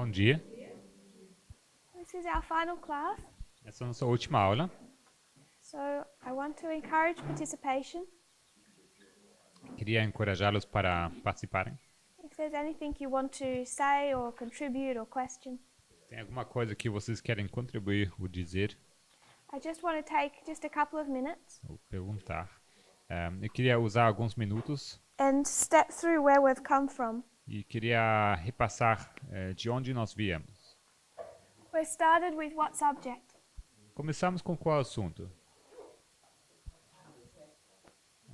Bom dia. This is our final class, Essa é a nossa última aula. so I want to encourage participation. Queria encorajá-los para participarem. If there's anything you want to say or contribute or question, Tem alguma coisa que vocês querem contribuir ou dizer I just want to take just a couple of minutes ou perguntar? Eu queria usar alguns minutos and step through where we've come from. e queria repassar de onde nós viemos. We started with what subject? Começamos com qual assunto?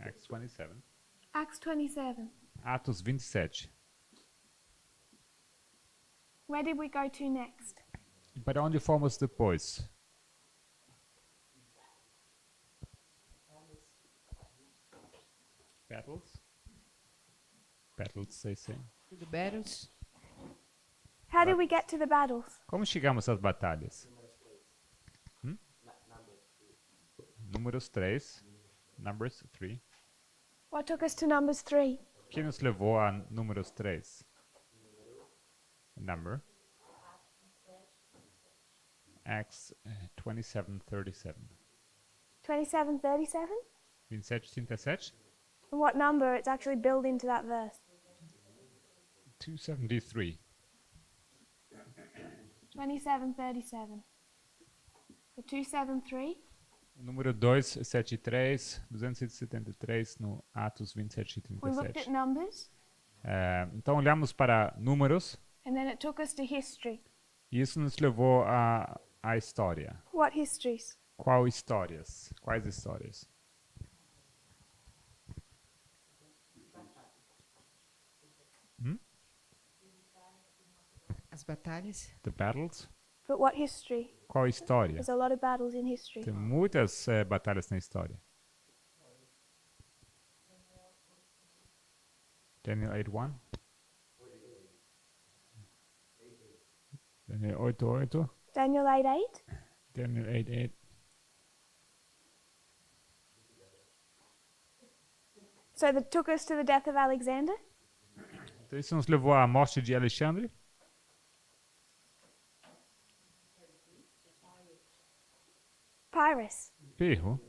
Acts 27. Acts 27. Atos 27. Where did we go to next? E para onde fomos depois? Battles? Battles, sei. To the battles. How did we get to the battles? Como chegamos às batalhas? Números 3. Numbers 3. What took us to Numbers 3? O que nos levou a números 3? Number. Acts 27:37. 27:37? 27:37? And what number it's actually built into that verse? 273. 27:37. The 273? Número 273 no Atos We looked at 27:37. numbers, Então olhamos para números and then it took us to history. e isso nos levou à história. What histories? Quais histórias? Quais histórias? As batalhas. The battles? But what history? Qual história? There's a lot of battles in history. Tem muitas batalhas na história. Daniel 8:1. Daniel 8:8. Daniel 8:8? Daniel 8:8. So that took us to the death of Alexander? Então isso nos levou à morte de Alexandre. Pyrrhus. Pirro.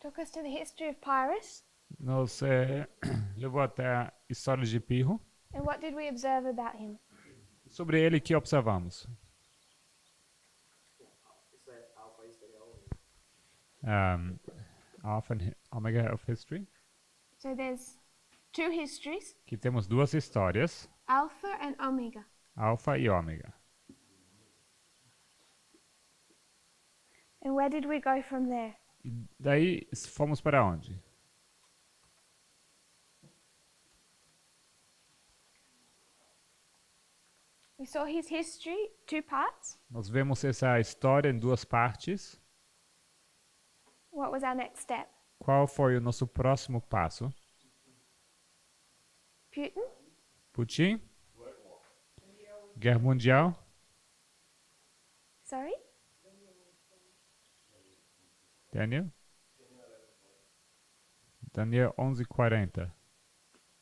Took us to the history of Pyrrhus. Nos levou até a história de Pirro. And what did we observe about him? Sobre ele que observamos. Alpha and Omega of History. So there's two histories, Que temos duas histórias, Alpha and Omega. Alfa e Ômega. And where did we go from there? E daí fomos para onde? We saw his history, two parts. Nós vemos essa história em duas partes. What was our next step? Qual foi o nosso próximo passo? Putin? Putin? Guerra Mundial? Sorry? Daniel? Daniel 11:40.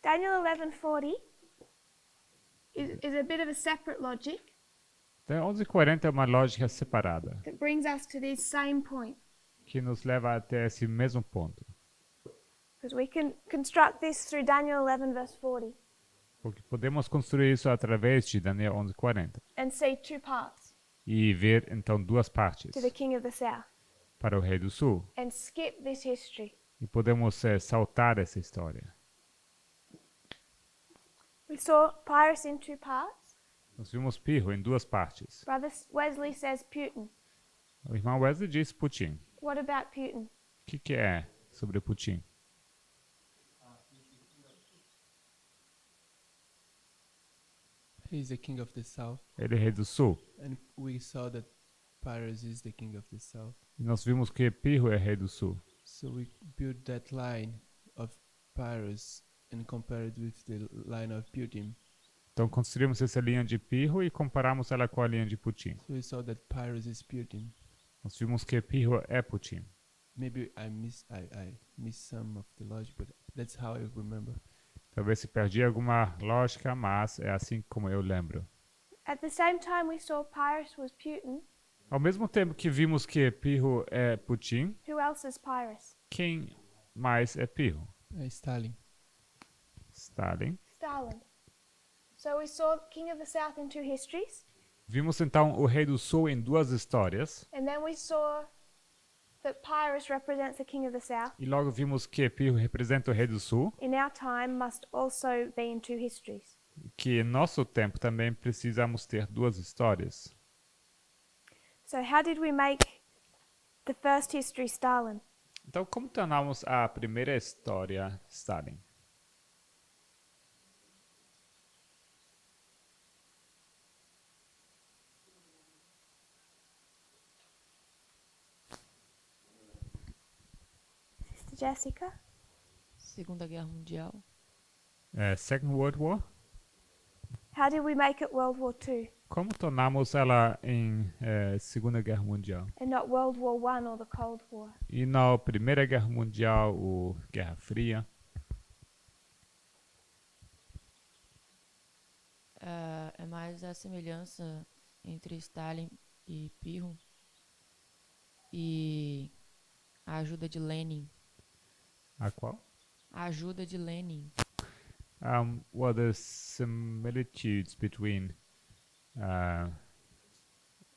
Daniel 11:40 is a bit of a separate logic Então 11:40 é uma lógica separada, that brings us to this same point. que nos leva até esse mesmo ponto. Because we can construct this through Daniel 11 verse 40 Porque podemos construir isso através de Daniel 11:40 and see two parts e ver então duas partes to the king of the south para o rei do sul. and skip this history. E podemos saltar essa história. We saw Pyrrhus in two parts. Nós vimos Pirro em duas partes. Brother Wesley says Putin. O irmão Wesley diz Putin. What about Putin? O que é sobre Putin? He's the king of the south, Ele é rei do sul. and we saw that Pyrrhus is the king of the south. E nós vimos que Pirro é rei do sul. So we built that line of Pyrrhus and compared with the line of Putin. Então construímos essa linha de Pirro e comparamos ela com a linha de Putin. So we saw that Pyrrhus is Putin. Nós vimos que Pirro é Putin. maybe I miss some of the logic, but that's how I remember. Talvez se perdi alguma lógica, mas é assim como eu lembro. At the same time we saw Pyrrhus was Putin, Ao mesmo tempo que vimos que Pirro é Putin, who else is Pyrrhus? quem mais é Pirro? Stalin. Stalin. Stalin. So we saw King of the South in two histories, Vimos então o Rei do Sul em duas histórias, and then we saw that Pyrrhus represents the King of the South. e logo vimos que Pirro representa o Rei do Sul, In our time must also be in two histories. que em nosso tempo também precisamos ter duas histórias. So how did we make the first history Stalin? Então, como tornamos a primeira história Stalin? Sister Jessica? Segunda Guerra Mundial. Second World War? How did we make it World War II Como tornamos ela em Segunda Guerra Mundial? and not World War I or the Cold War? E na Primeira Guerra Mundial, ou Guerra Fria? É mais a semelhança entre Stalin e Pirro e a ajuda de Lenin. A qual? A ajuda de Lenin. What are the similitudes between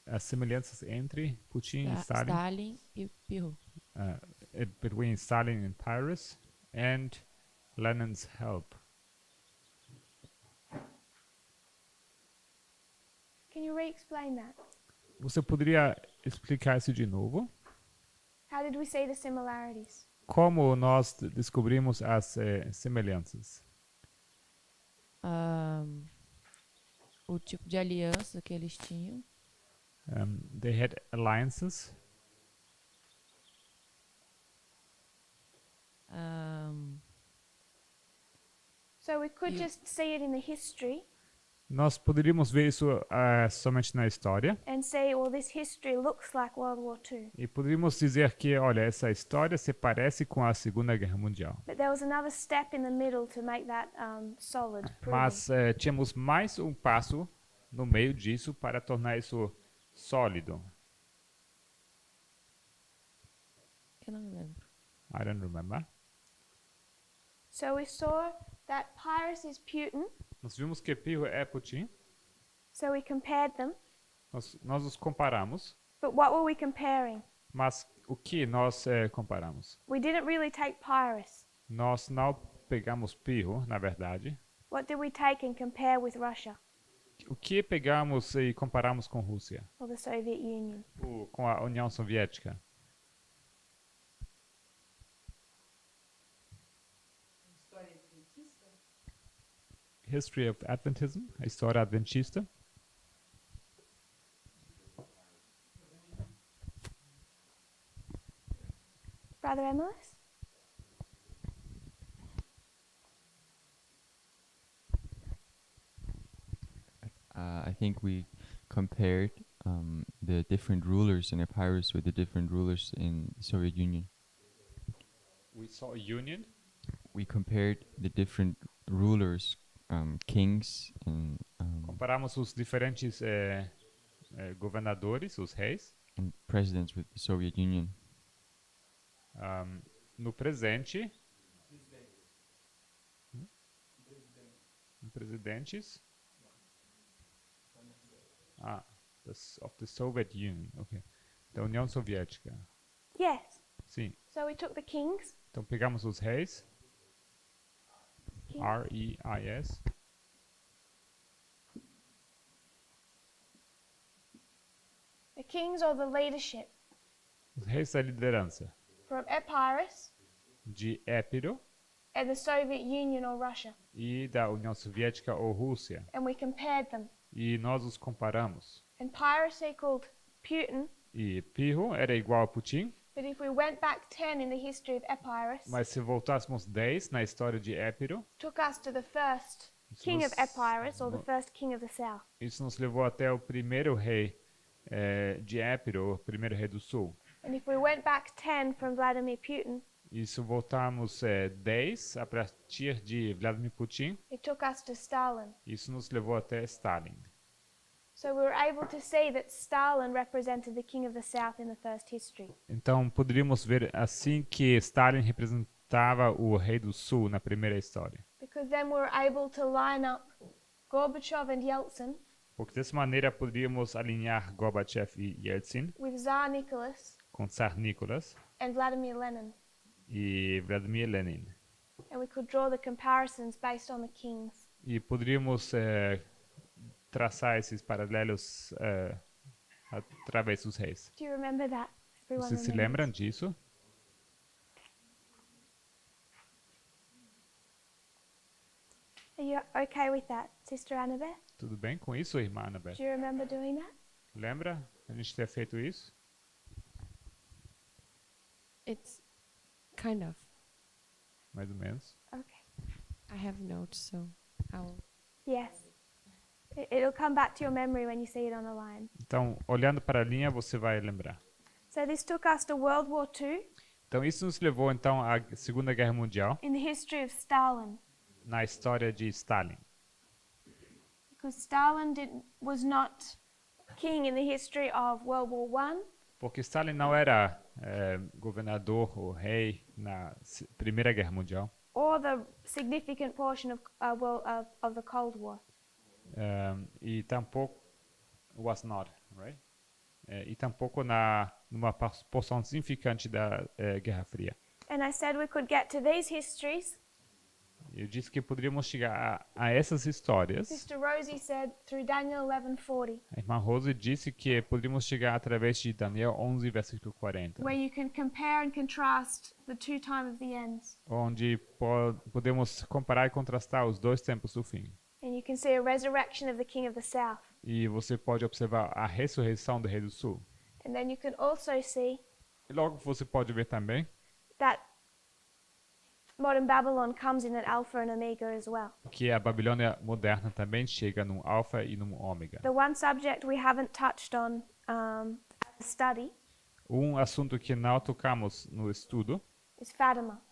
as semelhanças entre Putin e Stalin? Stalin e Pirro. Between Stalin and Pyrrhus and Lenin's help. Can you re-explain that? Você poderia explicar isso de novo? How did we see the similarities? Como nós descobrimos as semelhanças? O tipo de aliança que eles tinham. They had alliances. So we could just see it in the history Nós poderíamos ver isso somente na história and say, well, this history looks like World War II. e poderíamos dizer que, olha, essa história se parece com a Segunda Guerra Mundial. But there was another step in the middle to make that solid, proven. Mas tínhamos mais um passo no meio disso para tornar isso sólido. Eu não me lembro. I don't remember. So we saw that Pyrrhus is Putin, Nós vimos que Pirro é Putin. so we compared them. Nós os comparamos. But what were we comparing? Mas o que nós comparamos? We didn't really take Pyrrhus. Nós não pegamos Pirro, na verdade. What did we take and compare with Russia O que pegamos e comparamos com Rússia? or the Soviet Union? Ou com a União Soviética? History of Adventism, a história adventista. Brother Emilis? I think we compared the different rulers in Epirus with the different rulers in the Soviet Union. We saw a union. We compared the different rulers, kings, Comparamos os diferentes governadores, os reis, and presidents with the Soviet Union. no presente. Presidentes. Of the Soviet Union, ok. Da União Soviética. Yes. Sim. So we took the kings. Então pegamos os reis. King. R-E-I-S. The kings or the leadership Os reis da liderança. from Epirus De Épiro and the Soviet Union or Russia. e da União Soviética ou Rússia. And we compared them. E nós os comparamos. And Pyrrhus equaled Putin. E Pirro era igual a Putin, But if we went back 10 in the history of Epirus, mas se voltássemos 10 na história de Épiro, took us to the first king of Epirus or the first king of the south. isso nos levou até o primeiro rei de Épiro, o primeiro rei do sul. And if we went back 10 from Vladimir Putin, E se voltarmos 10 a partir de Vladimir Putin, it took us to Stalin. isso nos levou até Stalin. So we were able to see that Stalin represented the king of the South in the first history. Então poderíamos ver assim que Stalin representava o rei do Sul na primeira história. Because then we were able to line up Gorbachev and Yeltsin Porque dessa maneira poderíamos alinhar Gorbachev e Yeltsin with Tsar Nicholas com Tsar Nicholas and Vladimir Lenin. e Vladimir Lenin. And we could draw the comparisons based on the kings. E poderíamos traçar esses paralelos através dos reis. Do you remember that? Everyone Vocês se remembers? lembram disso? Are you okay with that, Sister Annabeth? Tudo bem com isso, irmã Annabeth? Do you remember doing that? Lembra a gente ter feito isso? It's kind of. Mais ou menos. Okay. I have notes, so I'll. Yes. It'll come back to your memory when you see it on the line. Então, olhando para a linha, você vai lembrar. So this took us to World War II Então, isso nos levou então à Segunda Guerra Mundial, in the history of Stalin. na história de Stalin. Because Stalin was not king in the history of World War I Porque Stalin não era governador ou rei na Primeira Guerra Mundial. or the significant portion of the Cold War. E tampouco was not, right? E tampouco numa porção significante da Guerra Fria. And I said we could get to these histories. Eu disse que poderíamos chegar a essas histórias. Sister Rosie said through Daniel 11:40, A irmã Rose disse que poderíamos chegar através de Daniel 11, versículo 40, where you can compare and contrast the two time of the ends. onde podemos comparar e contrastar os dois tempos do fim. And you can see a resurrection of the king of the south. E você pode observar a ressurreição do rei do sul. And then you can also see E logo você pode ver também that modern Babylon comes in an Alpha and Omega as well. que a Babilônia moderna também chega num alfa e num ômega. The one subject we haven't touched on as a study Um assunto que não tocamos no estudo is Fatima.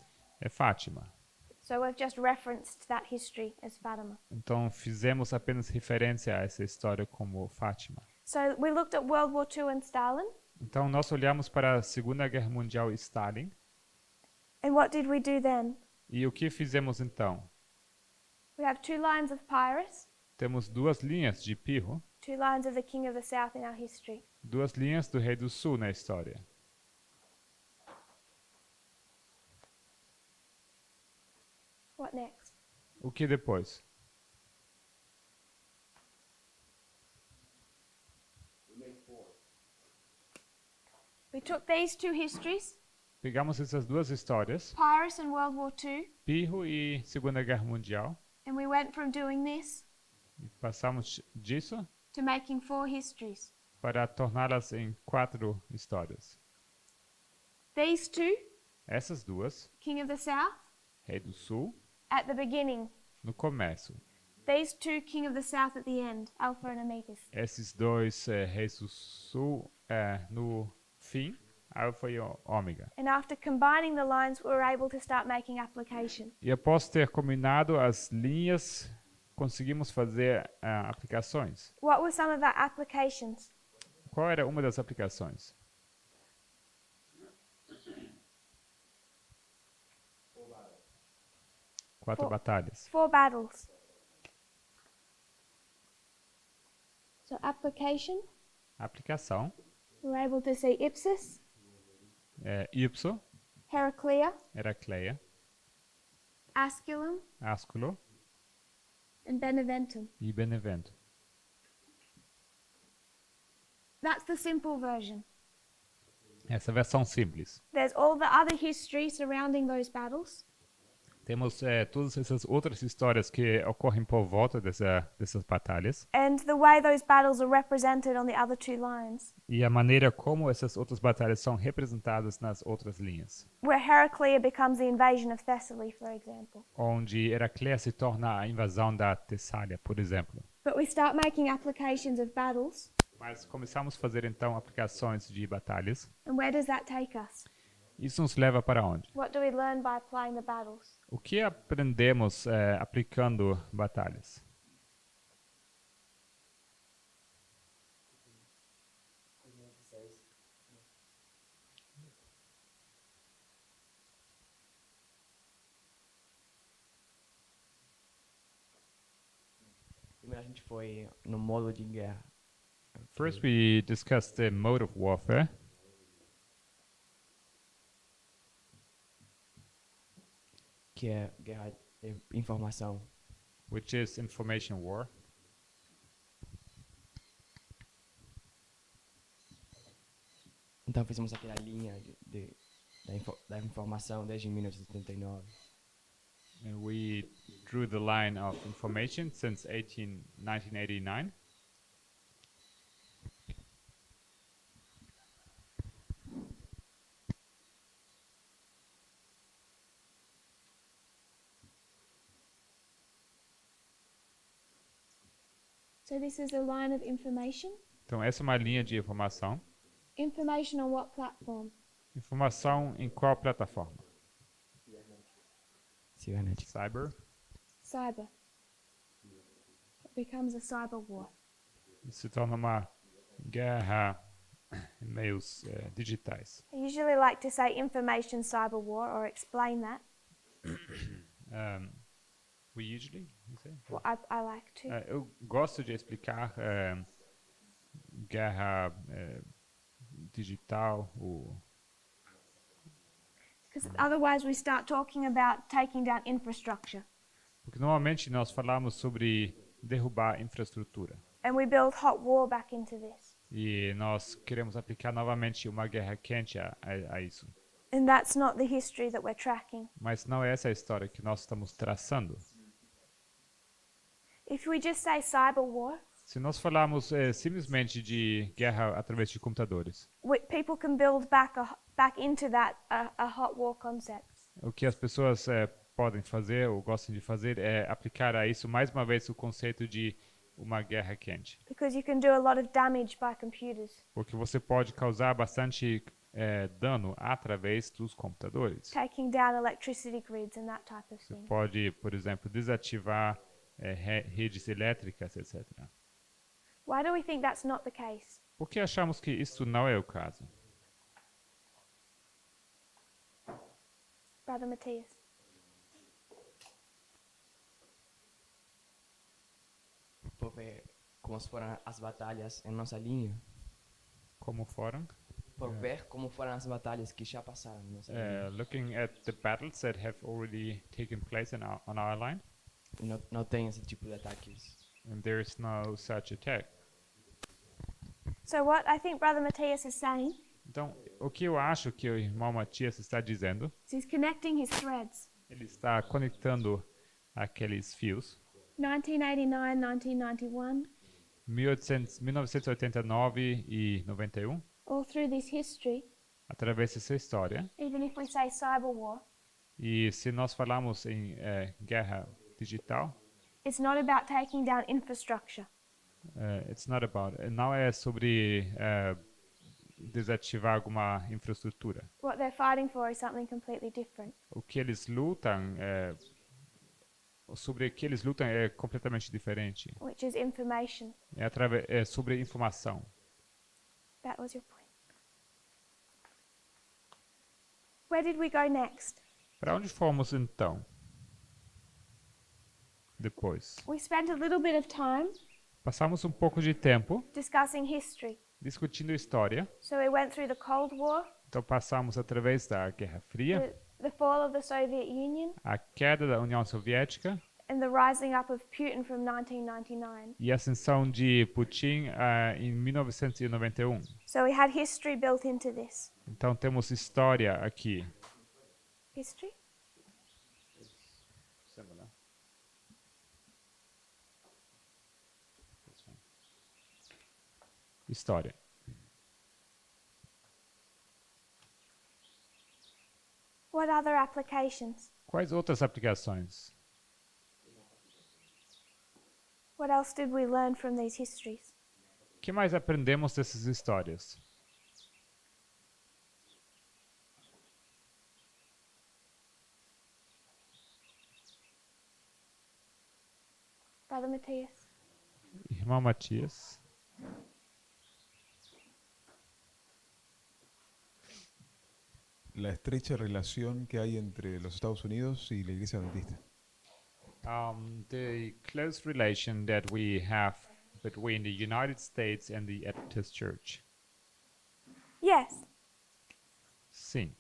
é Fátima. So we've just referenced that history as Fatima. Então fizemos apenas referência a essa história como Fátima. So we looked at World War II and Stalin. Então nós olhamos para a Segunda Guerra Mundial e Stalin. And what did we do then? E o que fizemos então? We have two lines of Pyrrhus, Temos duas linhas de Pirro, two lines of the king of the south in our history. duas linhas do rei do sul na história. What next? O que depois? We took these two histories, Pegamos essas duas histórias, Pyrrhus and World War II, Pirro e Segunda Guerra Mundial, and we went from doing this e passamos disso to making four histories. para torná-las em 4 histórias. These two, Essas duas, king of the south, rei do sul, at the beginning. no começo. These two, king of the south at the end, Alpha and Omega. Esses dois reis do sul no fim, alfa e ômega. And after combining the lines, we were able to start making application. E após ter combinado as linhas, conseguimos fazer aplicações. What were some of our applications? Qual era uma das aplicações? Quatro batalhas. 4 battles. So application, Aplicação. we were able to see Ipsus, Ipso, Heraclea, Heracleia, Asculum, Asculo and Beneventum. e Benevento. That's the simple version. Essa versão simples. There's all the other history surrounding those battles. Temos todas essas outras histórias que ocorrem por volta dessas batalhas. And the way those battles are represented on the other two lines. E a maneira como essas outras batalhas são representadas nas outras linhas. Where Heraclea becomes the invasion of Thessaly, for example. Onde Heracleia se torna a invasão da Tessália, por exemplo. But we start making applications of battles Mas começamos a fazer então aplicações de batalhas. And where does that take us? Isso nos leva para onde? What do we learn by applying the battles? O que aprendemos aplicando batalhas? Primeiro a gente foi no modo de guerra. First, we discussed the mode of warfare, Que é guerra de informação. which is information war. Então fizemos aquela linha da informação desde 1979. And we drew the line of information since 1989. So this is a line of information. Então, essa é uma linha de informação. Information on what platform? Informação em qual plataforma? Cibernética. Cyber. Cyber. It becomes a cyber war. Isso se torna uma guerra em meios digitais. I usually like to say information cyber war or explain that. We usually, you say? Well, I like to. Eu gosto de explicar guerra digital, Because otherwise we start talking about taking down infrastructure. porque normalmente nós falamos sobre derrubar infraestrutura. And we build hot war back into this. E nós queremos aplicar novamente uma guerra quente a isso. And that's not the history that we're tracking. Mas não é essa a história que nós estamos traçando. If we just say cyber war, Se nós falarmos simplesmente de guerra através de computadores, people can build back into that a hot war concept. o que as pessoas podem fazer ou gostam de fazer é aplicar a isso mais uma vez o conceito de uma guerra quente. Because you can do a lot of damage by computers, Porque você pode causar bastante dano através dos computadores. taking down electricity grids and that type of Você thing. pode, por exemplo, desativar redes elétricas, etc. Why do we think that's not the case? Por que achamos que isso não é o caso? Brother Matthias. Por ver como foram as batalhas em nossa linha. Como foram? Por ver como foram as batalhas que já passaram em nossa linha. Looking at the battles that have already taken place on our line, E não tem esse tipo de ataques. and there is no such attack. So what I think Brother Matthias is saying Então, o que eu acho que o irmão Matias está dizendo, is he's connecting his threads. ele está conectando aqueles fios. 1989, 1991, 1989 e 91, all through this history, através dessa história. even if we say cyber war, E se nós falarmos em guerra digital, it's not about taking down infrastructure. it's not about, não é sobre desativar alguma infraestrutura. What they're fighting for is something completely different. O que eles lutam, sobre o que eles lutam é completamente diferente. Which is information. É sobre informação. That was your point. Where did we go next? Para onde fomos então? Depois. We spent a little bit of time Passamos um pouco de tempo discussing history. discutindo história. So we went through the Cold War, Então passamos através da Guerra Fria, the fall of the Soviet Union, a queda da União Soviética and the rising up of Putin from 1999. e a ascensão de Putin em 1991. So we had history built into this. Então temos história aqui. History? História. What other applications? Quais outras aplicações? What else did we learn from these histories? que mais aprendemos dessas histórias? Brother Matthias. Irmão Matias. La estrecha relación que hay entre los Estados Unidos y la Iglesia Adventista. The close relation that we have between the United States and the Adventist Church. Yes. Sim.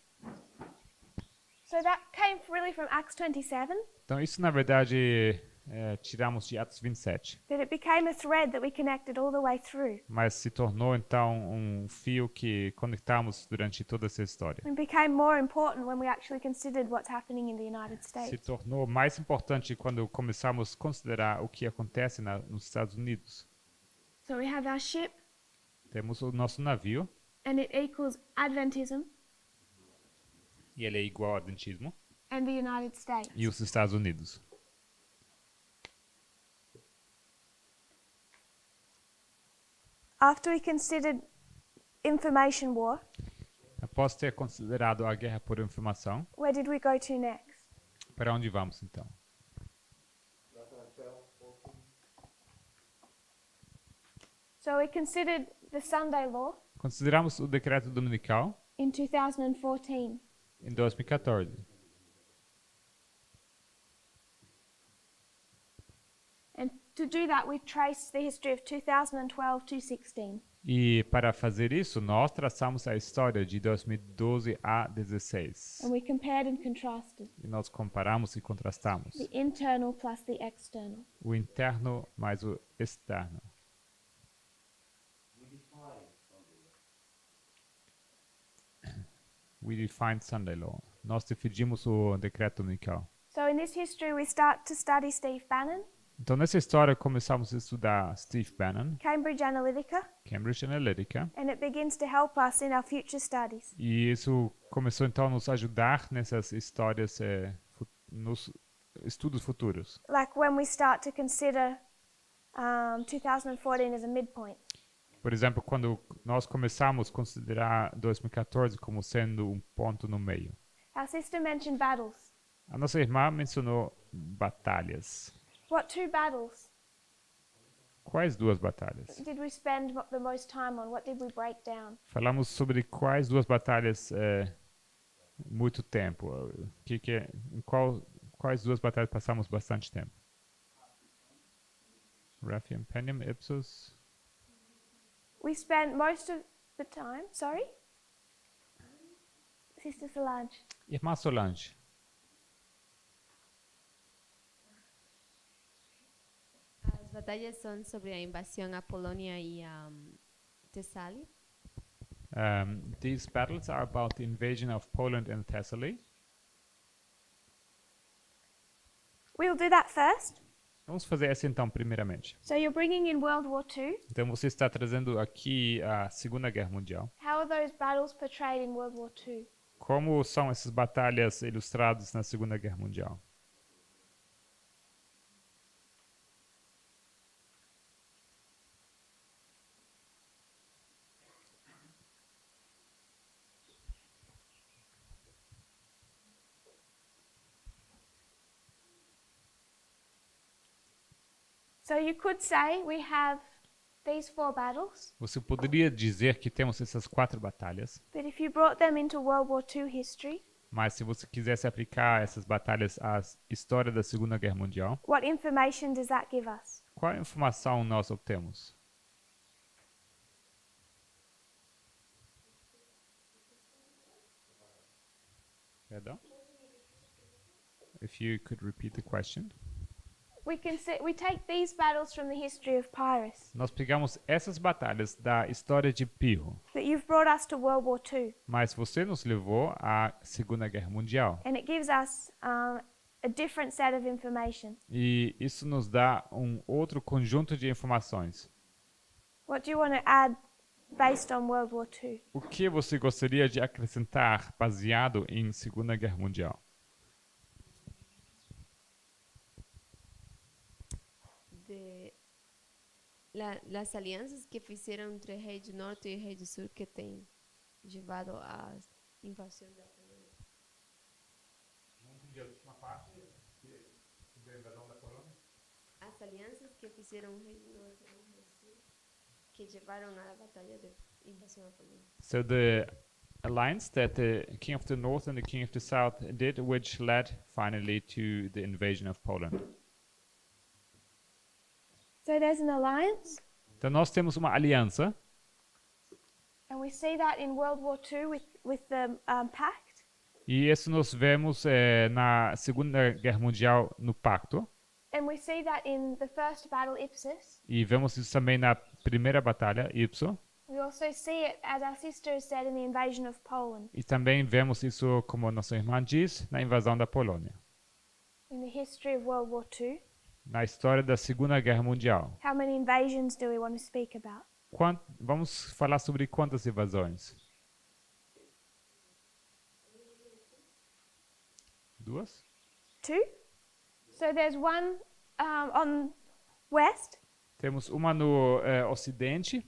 So that came really from Acts 27, Então isso na verdade tiramos de Atos 27, that it became a thread that we connected all the way through. mas se tornou então um fio que conectamos durante toda essa história. It became more important when we actually considered what's happening in the United Se States. tornou mais importante quando começamos a considerar o que acontece nos Estados Unidos. So we have our ship, Temos o nosso navio, and it equals Adventism e ele é igual ao adventismo, and the United States. e os Estados Unidos. After we considered information war, Após ter considerado a guerra por informação, where did we go to next? para onde vamos então? So we considered the Sunday law Consideramos o decreto dominical in 2014. em 2014. And to do that, we've traced the history of 2012 to 16. E para fazer isso, nós traçamos a história de 2012 a 16. And we compared and contrasted E nós comparamos e contrastamos the internal plus the external. o interno mais o externo. We defined Sunday law. Nós definimos o decreto dominical. So in this history, we start to study Steve Bannon, Então, nessa história, começamos a estudar Steve Bannon, Cambridge Analytica, Cambridge Analytica, and it begins to help us in our future studies. e isso começou então a nos ajudar nessas histórias, nos estudos futuros. Like when we start to consider 2014 as a midpoint. Por exemplo, quando nós começamos a considerar 2014 como sendo um ponto no meio. Our sister mentioned battles. A nossa irmã mencionou batalhas. What two battles Quais duas batalhas? did we spend the most time on? What did we break down? Falamos sobre quais duas batalhas muito tempo. Quais duas batalhas passamos bastante tempo? Raphium, Penium, Ipsos. We spent most of the time, sorry? Sister Solange. Irmã Solange. As batalhas são sobre a invasão à Polônia e a Tessália. These battles are about the invasion of Poland and Thessaly. We'll do that first. Vamos fazer essa então, primeiramente. So you're bringing in World War II. Então você está trazendo aqui a Segunda Guerra Mundial. How are those battles portrayed in World War II? Como são essas batalhas ilustradas na Segunda Guerra Mundial? So you could say we have these four battles, Você poderia dizer que temos essas 4 batalhas, but if you brought them into World War II history, mas se você quisesse aplicar essas batalhas à história da Segunda Guerra Mundial, what information does that give us? qual informação nós obtemos? Perdão? If you could repeat the question. We take these battles from the history of Pyrrhus, Nós pegamos essas batalhas da história de Pirro, but you've brought us to World War II, mas você nos levou à Segunda Guerra Mundial. and it gives us a different set of information. E isso nos dá um outro conjunto de informações. What do you want to add based on World War II? O que você gostaria de acrescentar baseado em Segunda Guerra Mundial? las alianças que fizeram entre o rei do norte e o rei do sul que tem levado à invasão da Polônia. As alianças que fizeram o rei do norte e o rei do sul que levaram à batalha de invasão à Polônia. So the alliance that the king of the north and the king of the south did, which led finally to the invasion of Poland. So there's an alliance, Então nós temos uma aliança, and we see that in World War II with the pact. e isso nós vemos na Segunda Guerra Mundial no Pacto, And we see that in the first battle, Ipsus. e vemos isso também na primeira batalha, Ipso, We also see it, as our sister said, in the invasion of Poland. e também vemos isso, como nossa irmã diz, na invasão da Polônia. In the history of World War II, Na história da Segunda Guerra Mundial. how many invasions do we want to speak about? Vamos falar sobre quantas invasões? 2? 2? So there's one on west, Temos uma no ocidente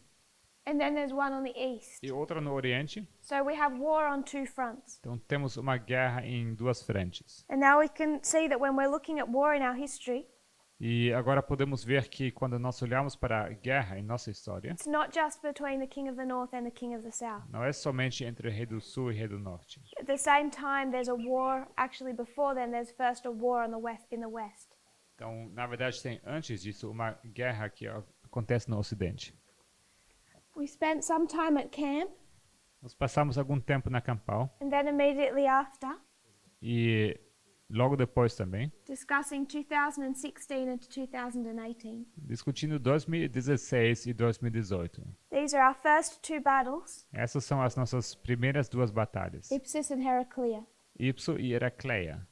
and then there's one on the east. e outra no oriente. So we have war on two fronts. Então temos uma guerra em duas frentes. And now we can see that when we're looking at war in our history, E agora podemos ver que quando nós olhamos para a guerra em nossa história, it's not just between the king of the north and the king of the south. não é somente entre o rei do sul e o rei do norte. At the same time, there's a war. Actually, before then, there's first a war on the west in the west. Então, na verdade, tem antes disso uma guerra que acontece no ocidente. We spent some time at camp, Nós passamos algum tempo na Campal and then immediately after, e logo depois também, discussing 2016 and 2018. discutindo 2016 e 2018. These are our first two battles, Essas são as nossas primeiras duas batalhas, Ipsus and Heraclea. Ipso e Heracleia.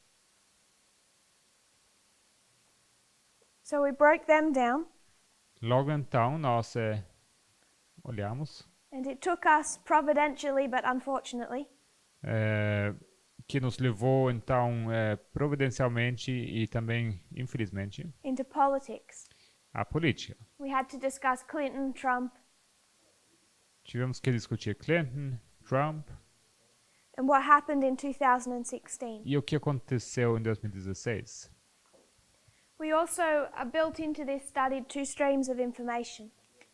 So we broke them down, Logo então, nós olhamos and it took us providentially, but unfortunately, que nos levou então providencialmente e também infelizmente into politics. à política. We had to discuss Clinton, Trump, Tivemos que discutir Clinton, Trump and what happened in 2016. e o que aconteceu em 2016. We also built into this study two streams of information.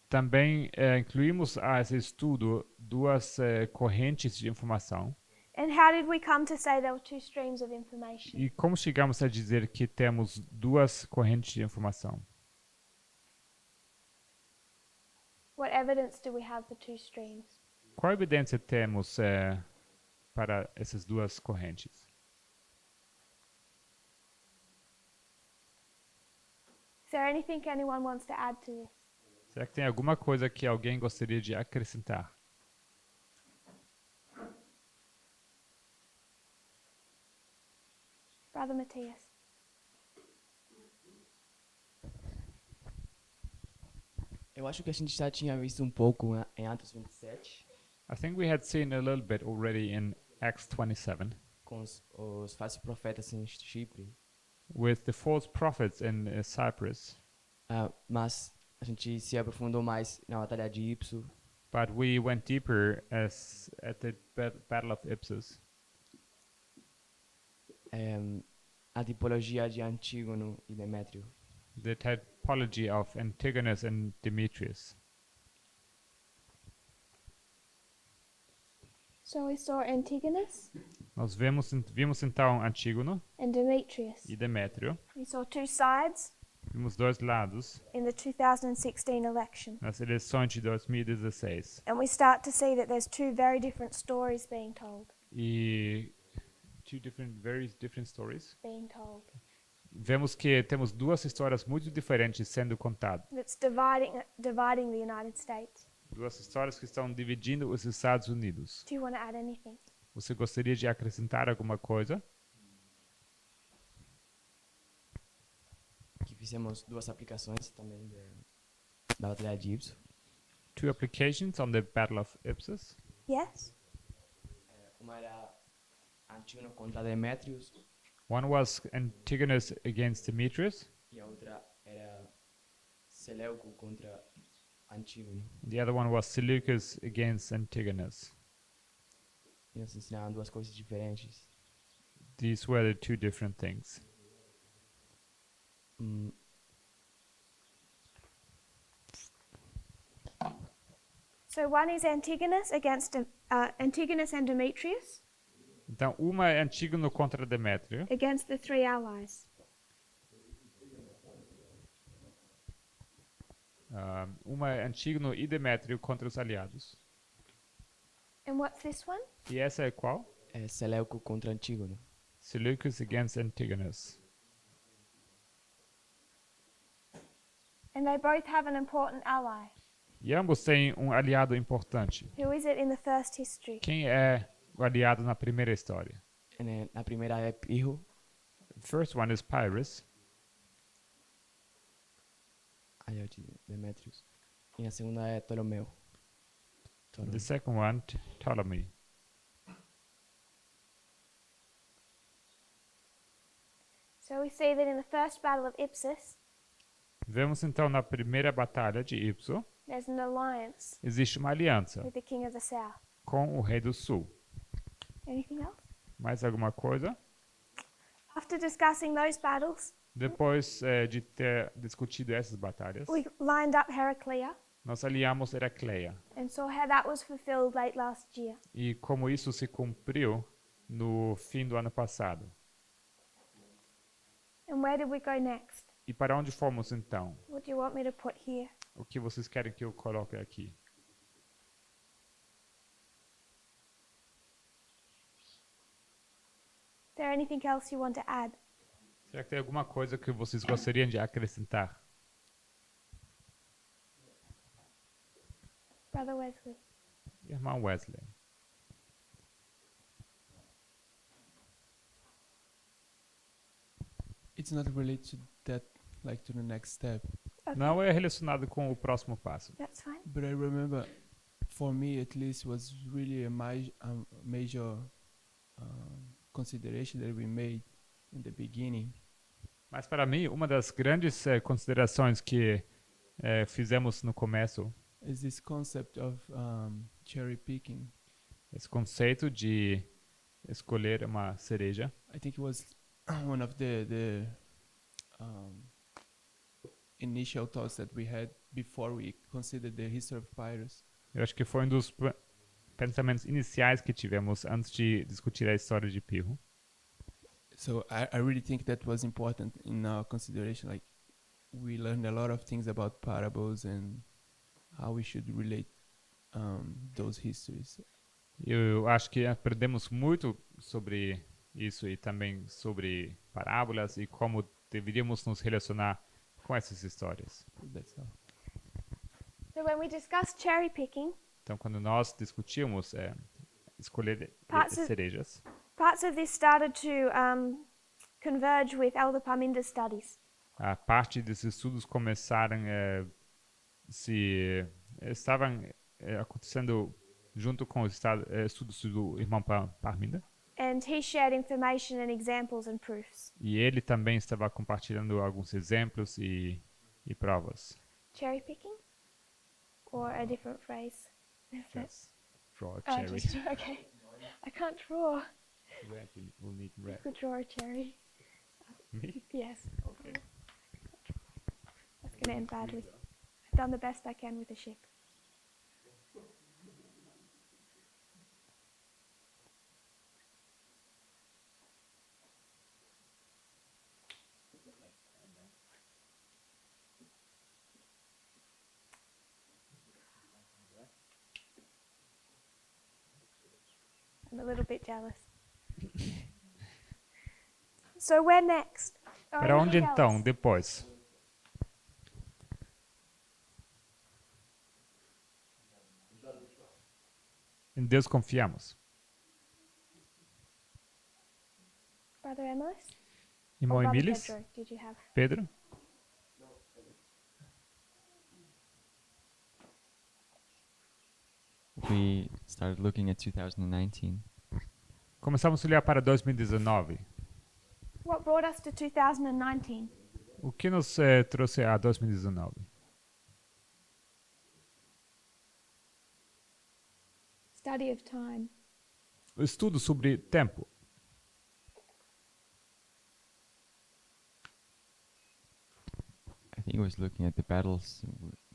Também incluímos a esse estudo duas correntes de informação. And how did we come to say there were two streams of information? E como chegamos a dizer que temos duas correntes de informação? What evidence do we have for two streams? Qual evidência temos para essas duas correntes? Is there anything anyone wants to add to this? Será que tem alguma coisa que alguém gostaria de acrescentar? Brother Matthias. Eu acho que a gente já tinha visto um pouco em Atos 27, I think we had seen a little bit already in Acts 27 com os falsos profetas em Chipre, with the false prophets in Cyprus, mas a gente se aprofundou mais na batalha de Ipso, but we went deeper at the Battle of Ipsus. a tipologia de Antígono e Demétrio. The typology of Antigonus and Demetrius. So we saw Antigonus Nós vimos então Antígono and Demetrius. e Demétrio. We saw two sides Vimos dois lados in the 2016 election. nas eleições de 2016. And we start to see that there's two very different stories being told. E very different stories. Being told. Vemos que temos duas histórias muito diferentes sendo contadas. That's dividing the United States. Duas histórias que estão dividindo os Estados Unidos. Do you want to add anything? Você gostaria de acrescentar alguma coisa? Que fizemos duas aplicações também da batalha de Ipso. Two applications on the Battle of Ipsus. Yes? Uma era Antígono contra Demétrios One was Antigonus against Demetrius, e a outra era Seleuco contra Antígone. The other one was Seleucus against Antigonus. E eles ensinavam duas coisas diferentes. These were the two different things. Hum, So one is Antigonus against Antigonus and Demetrius Então, uma é Antígono contra Demétrio. against the three allies. Uma é Antígono e Demétrio contra os aliados. And what's this one? E essa é qual? é Seleuco contra Antígono. Seleucus against Antigonus. And they both have an important ally. E ambos têm um aliado importante. Who is it in the first history? Quem é o aliado na primeira história? Na primeira é Pirro, The first one is Pyrrhus. aliado de Demétrios. E a segunda é Ptolomeu. The second one, Ptolemy. So we see that in the first battle of Ipsus, Vemos então na primeira batalha de Ipso, there's an alliance existe uma aliança with the king of the south. com o rei do sul. Anything else? Mais alguma coisa? After discussing those battles, Depois de ter discutido essas batalhas, we lined up Heraclea nós aliamos Heracleia. and saw how that was fulfilled late last year. E como isso se cumpriu no fim do ano passado. And where did we go next? E para onde fomos então? What do you want me to put here? O que vocês querem que eu coloque aqui? Is there anything else you want to add? Será que tem alguma coisa que vocês gostariam de acrescentar? Brother Wesley. Irmão Wesley. It's not related to that, like to the next step. Okay, Não é relacionado com o próximo passo. that's fine. But I remember, for me at least, was really a major consideration that we made in the beginning. Mas para mim, uma das grandes considerações que fizemos no começo, Is this concept of cherry picking. esse conceito de escolher uma cereja. I think it was one of the initial thoughts that we had before we considered the history of Pyrrhus. Eu acho que foi um dos pensamentos iniciais que tivemos antes de discutir a história de Pirro. So I really think that was important in our consideration. Like, we learned a lot of things about parables and how we should relate those histories. Eu acho que aprendemos muito sobre isso e também sobre parábolas e como deveríamos nos relacionar com essas histórias. That's all. So when we discussed cherry picking, Então, quando nós discutimos escolher Parts of- cerejas, parts of this started to converge with Elder Parminder's studies. a parte desses estudos começaram estavam acontecendo junto com os estudos do irmão Parminda. And he shared information and examples and proofs. E ele também estava compartilhando alguns exemplos e provas. Cherry picking? Or a different phrase? Yes. Draw a Oh, cherry. just, okay. I can't draw. Red, we'll need red. I could draw a cherry. Me? Yes. Okay. That's going to end badly. I've done the best I can with the ship. I'm a little bit jealous. So where next? Or Para onde anything então, else? depois? Em Deus confiamos. Brother Emilis? Irmão Or Brother Emílis? Pedro, did you have? Pedro? We started looking at 2019. Começamos a olhar para 2019. What brought us to 2019? O que nos trouxe a 2019? study of time. O estudo sobre tempo. I think it was looking at the battles.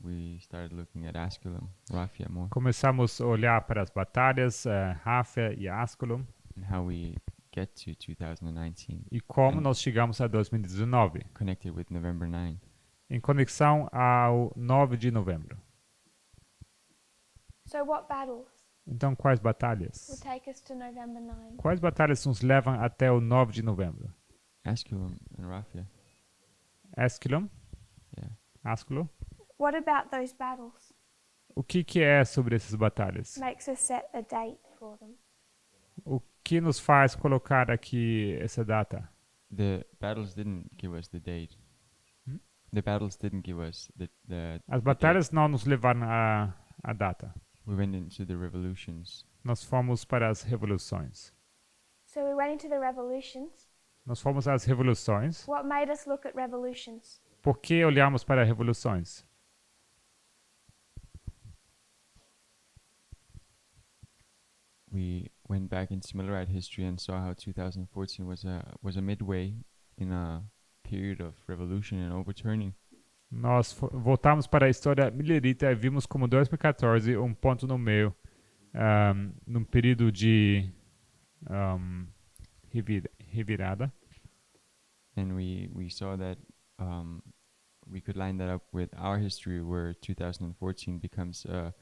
We started looking at Asculum, Raphia more, Começamos a olhar para as batalhas, Ráfia e Asculum, and how we get to 2019 e como nós chegamos a 2019, connected with November 9. em conexão ao 9 de novembro. So, what battles Então, quais will batalhas? take us to November 9? Quais batalhas nos levam até o 9 de novembro? Asculum and Raphia. Asculum? Yeah. Asculo? What about those battles O que é sobre essas batalhas? makes us set a date for them? O que nos faz colocar aqui essa data? The battles didn't give us the date. The battles didn't give us the As the batalhas não nos levaram a data. date. We went into the revolutions. Nós fomos para as revoluções. So, we went into the revolutions. Nós fomos às revoluções. What made us look at revolutions? Por que olhamos para revoluções? We went back in Similarite history and saw how 2014 was a midway in a period of revolution and overturning. Nós voltamos para a história millerita e vimos como 2014 ponto no meio, num período de revirada. And we saw that we could line that up with our history, where 2014 becomes a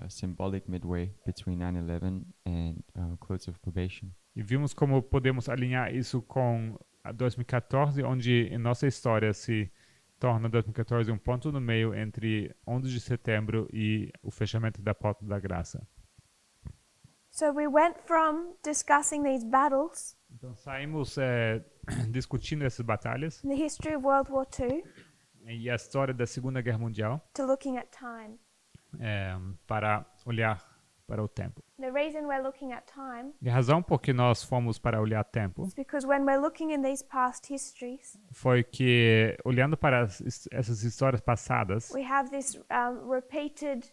symbolic midway between 9/11 and close of probation. E vimos como podemos alinhar isso com a 2014, onde em nossa história se torna 2014 ponto no meio entre 11 de setembro e o fechamento da Porta da Graça. So, we went from discussing these battles Então saímos discutindo essas batalhas in the history of World War II e a história da Segunda Guerra Mundial to looking at time. para olhar para o tempo. The reason we're looking at time E a razão por que nós fomos para olhar tempo is because when we're looking in these past histories, foi que, olhando para essas histórias passadas, we have this repeated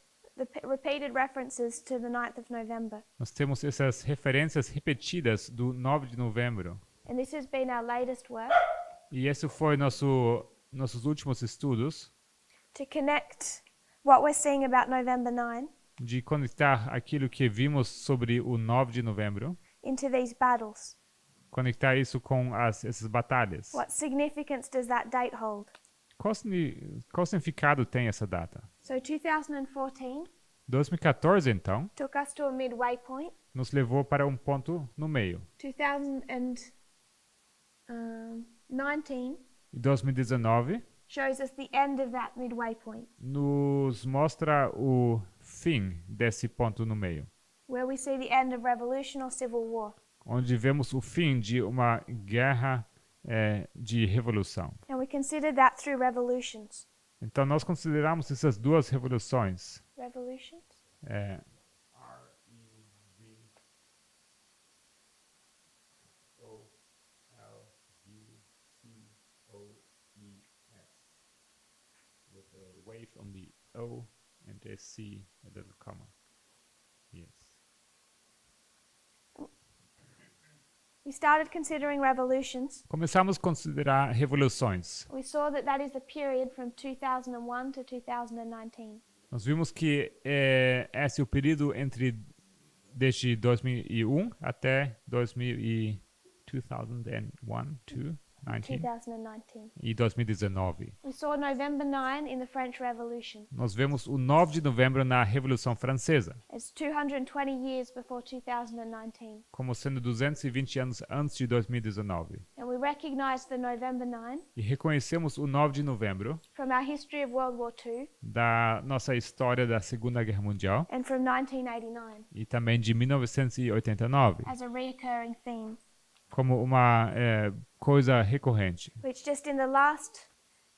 references to the 9th of November. nós temos essas referências repetidas do 9 de novembro. And this has been our latest work E esse foi nossos últimos estudos, to connect what we're seeing about November 9 de conectar aquilo que vimos sobre o 9 de novembro, into these battles. conectar isso com essas batalhas. What significance does that date hold? Qual significado tem essa data? So 2014 2014, então, took us to a midway point. nos levou para ponto no meio. 2019 E 2019 shows us the end of that midway point, nos mostra o fim desse ponto no meio, where we see the end of revolution or civil war. onde vemos o fim de uma guerra de revolução. And we consider that through revolutions. Então nós consideramos essas duas revoluções. Revolutions? With a wave on the O and a C, a little comma. Yes. We started considering revolutions. Começamos a considerar revoluções. We saw that that is the period from 2001 to 2019. Nós vimos que esse é o período desde 2001 até 2001 to 2019. e 2019. We saw November 9 in the French Revolution. Nós vemos o 9 de novembro na Revolução Francesa, It's 220 years before 2019. como sendo 220 anos antes de 2019. And we recognize the November 9 E reconhecemos o 9 de novembro from our history of World War II da nossa história da Segunda Guerra Mundial and from 1989 e também de 1989, as a reoccurring theme, como uma coisa recorrente, which just in the last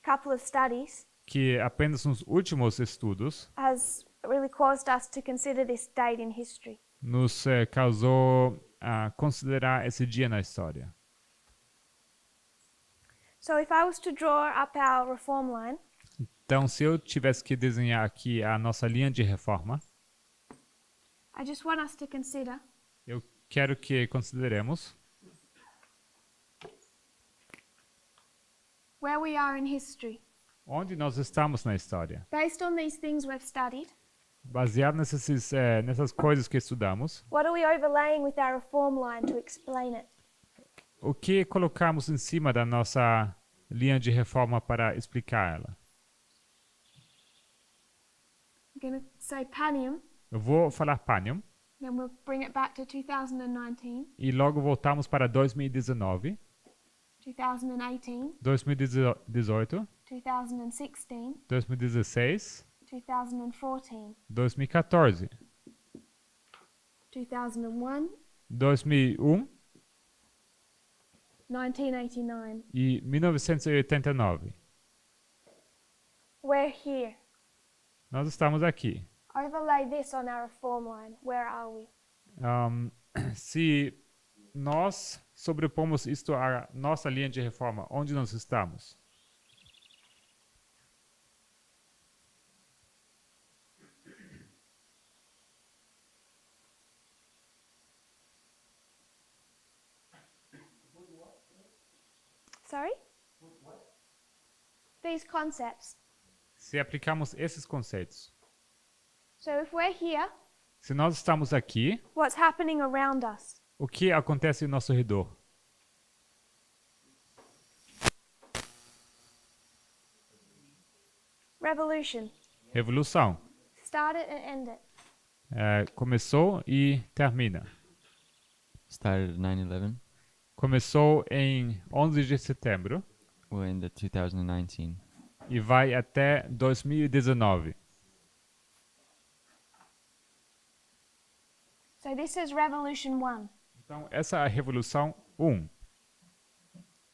couple of studies que apenas nos últimos estudos has really caused us to consider this date in history. nos causou considerar esse dia na história. So if I was to draw up our reform line, Então, se eu tivesse que desenhar aqui a nossa linha de reforma, I just want us to consider Eu quero que consideremos where we are in history. onde nós estamos na história. Based on these things we've studied, Baseado nessas coisas que estudamos, what are we overlaying with our reform line to explain it? o que colocamos em cima da nossa linha de reforma para explicar ela? I'm going to say Panium, Eu vou falar Panium then we'll bring it back to 2019, e logo voltamos para 2019, 2018, 2018, 2016, 2016, 2014, 2014, 2001, 2001 1989. e 1989. We're here. Nós estamos aqui. Overlay this on our reform line. Where are we? Se nós sobrepomos isto à nossa linha de reforma, onde nós estamos? Sorry? These concepts. Se aplicamos esses conceitos. So if we're here, Se nós estamos aqui, what's happening around us? o que acontece ao nosso redor? Revolution. Revolução. Start it and end it. Começou e termina. Started at 9/11. Começou em 11 de setembro Will end at 2019. e vai até 2019. So this is Revolution 1. Então, essa é a Revolução 1.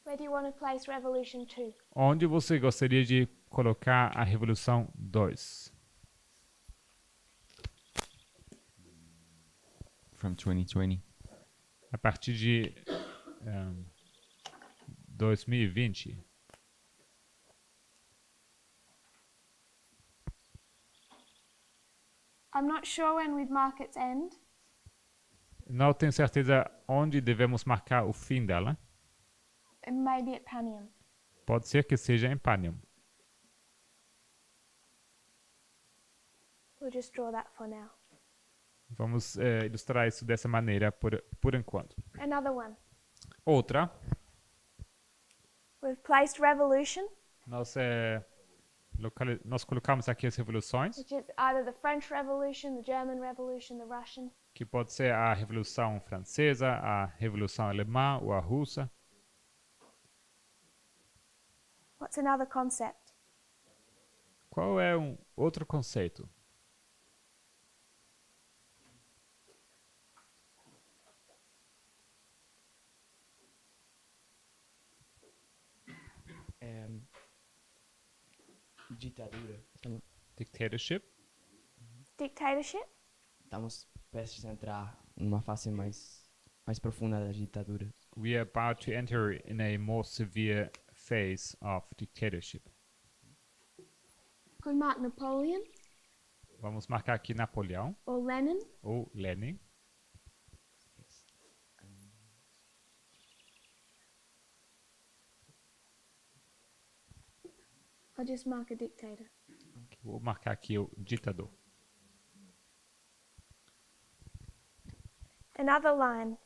Where do you want to place Revolution 2? Onde você gostaria de colocar a Revolução 2? From 2020. A partir de 2020. I'm not sure when we'd mark its end. Não tenho certeza onde devemos marcar o fim dela. It may be at Panium. Pode ser que seja em Panium. We'll just draw that for now. Vamos ilustrar isso dessa maneira por enquanto. Another one. Outra, We've placed revolution, nós colocamos aqui as revoluções, which is either the French Revolution, the German Revolution, the Russian. que pode ser a Revolução Francesa, a Revolução Alemã ou a Russa. What's another concept? Qual é outro conceito? Ditadura. Dictatorship. Dictatorship? Estamos prestes a entrar numa fase mais profunda da ditadura. We are about to enter in a more severe phase of dictatorship. Could mark Napoleon Vamos marcar aqui Napoleão or Lenin. ou Lenin. I'll just mark a dictator. Vou marcar aqui o ditador. Another line.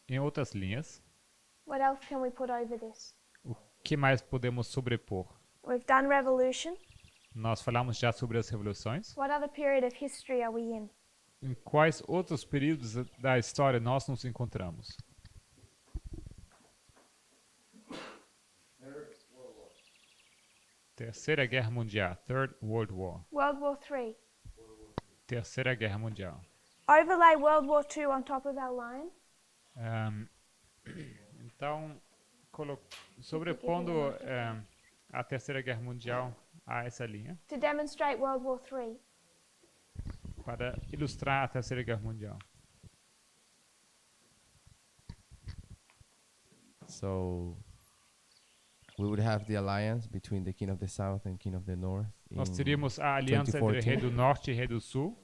Em outras linhas, What else can we put over this? o que mais podemos sobrepor? We've done revolution. Nós falamos já sobre as revoluções. What other period of history are we in? Em quais outros períodos da história nós nos encontramos? Terceira Guerra Mundial, Third World War. World War III. Terceira Guerra Mundial. Overlay World War II on top of our line. Então, sobrepondo a Terceira Guerra Mundial a essa linha, To demonstrate World War III. para ilustrar a Terceira Guerra Mundial. So we would have the alliance between the King of the South and King of the North. Nós in teríamos a aliança entre 2014. Rei do Norte e Rei do Sul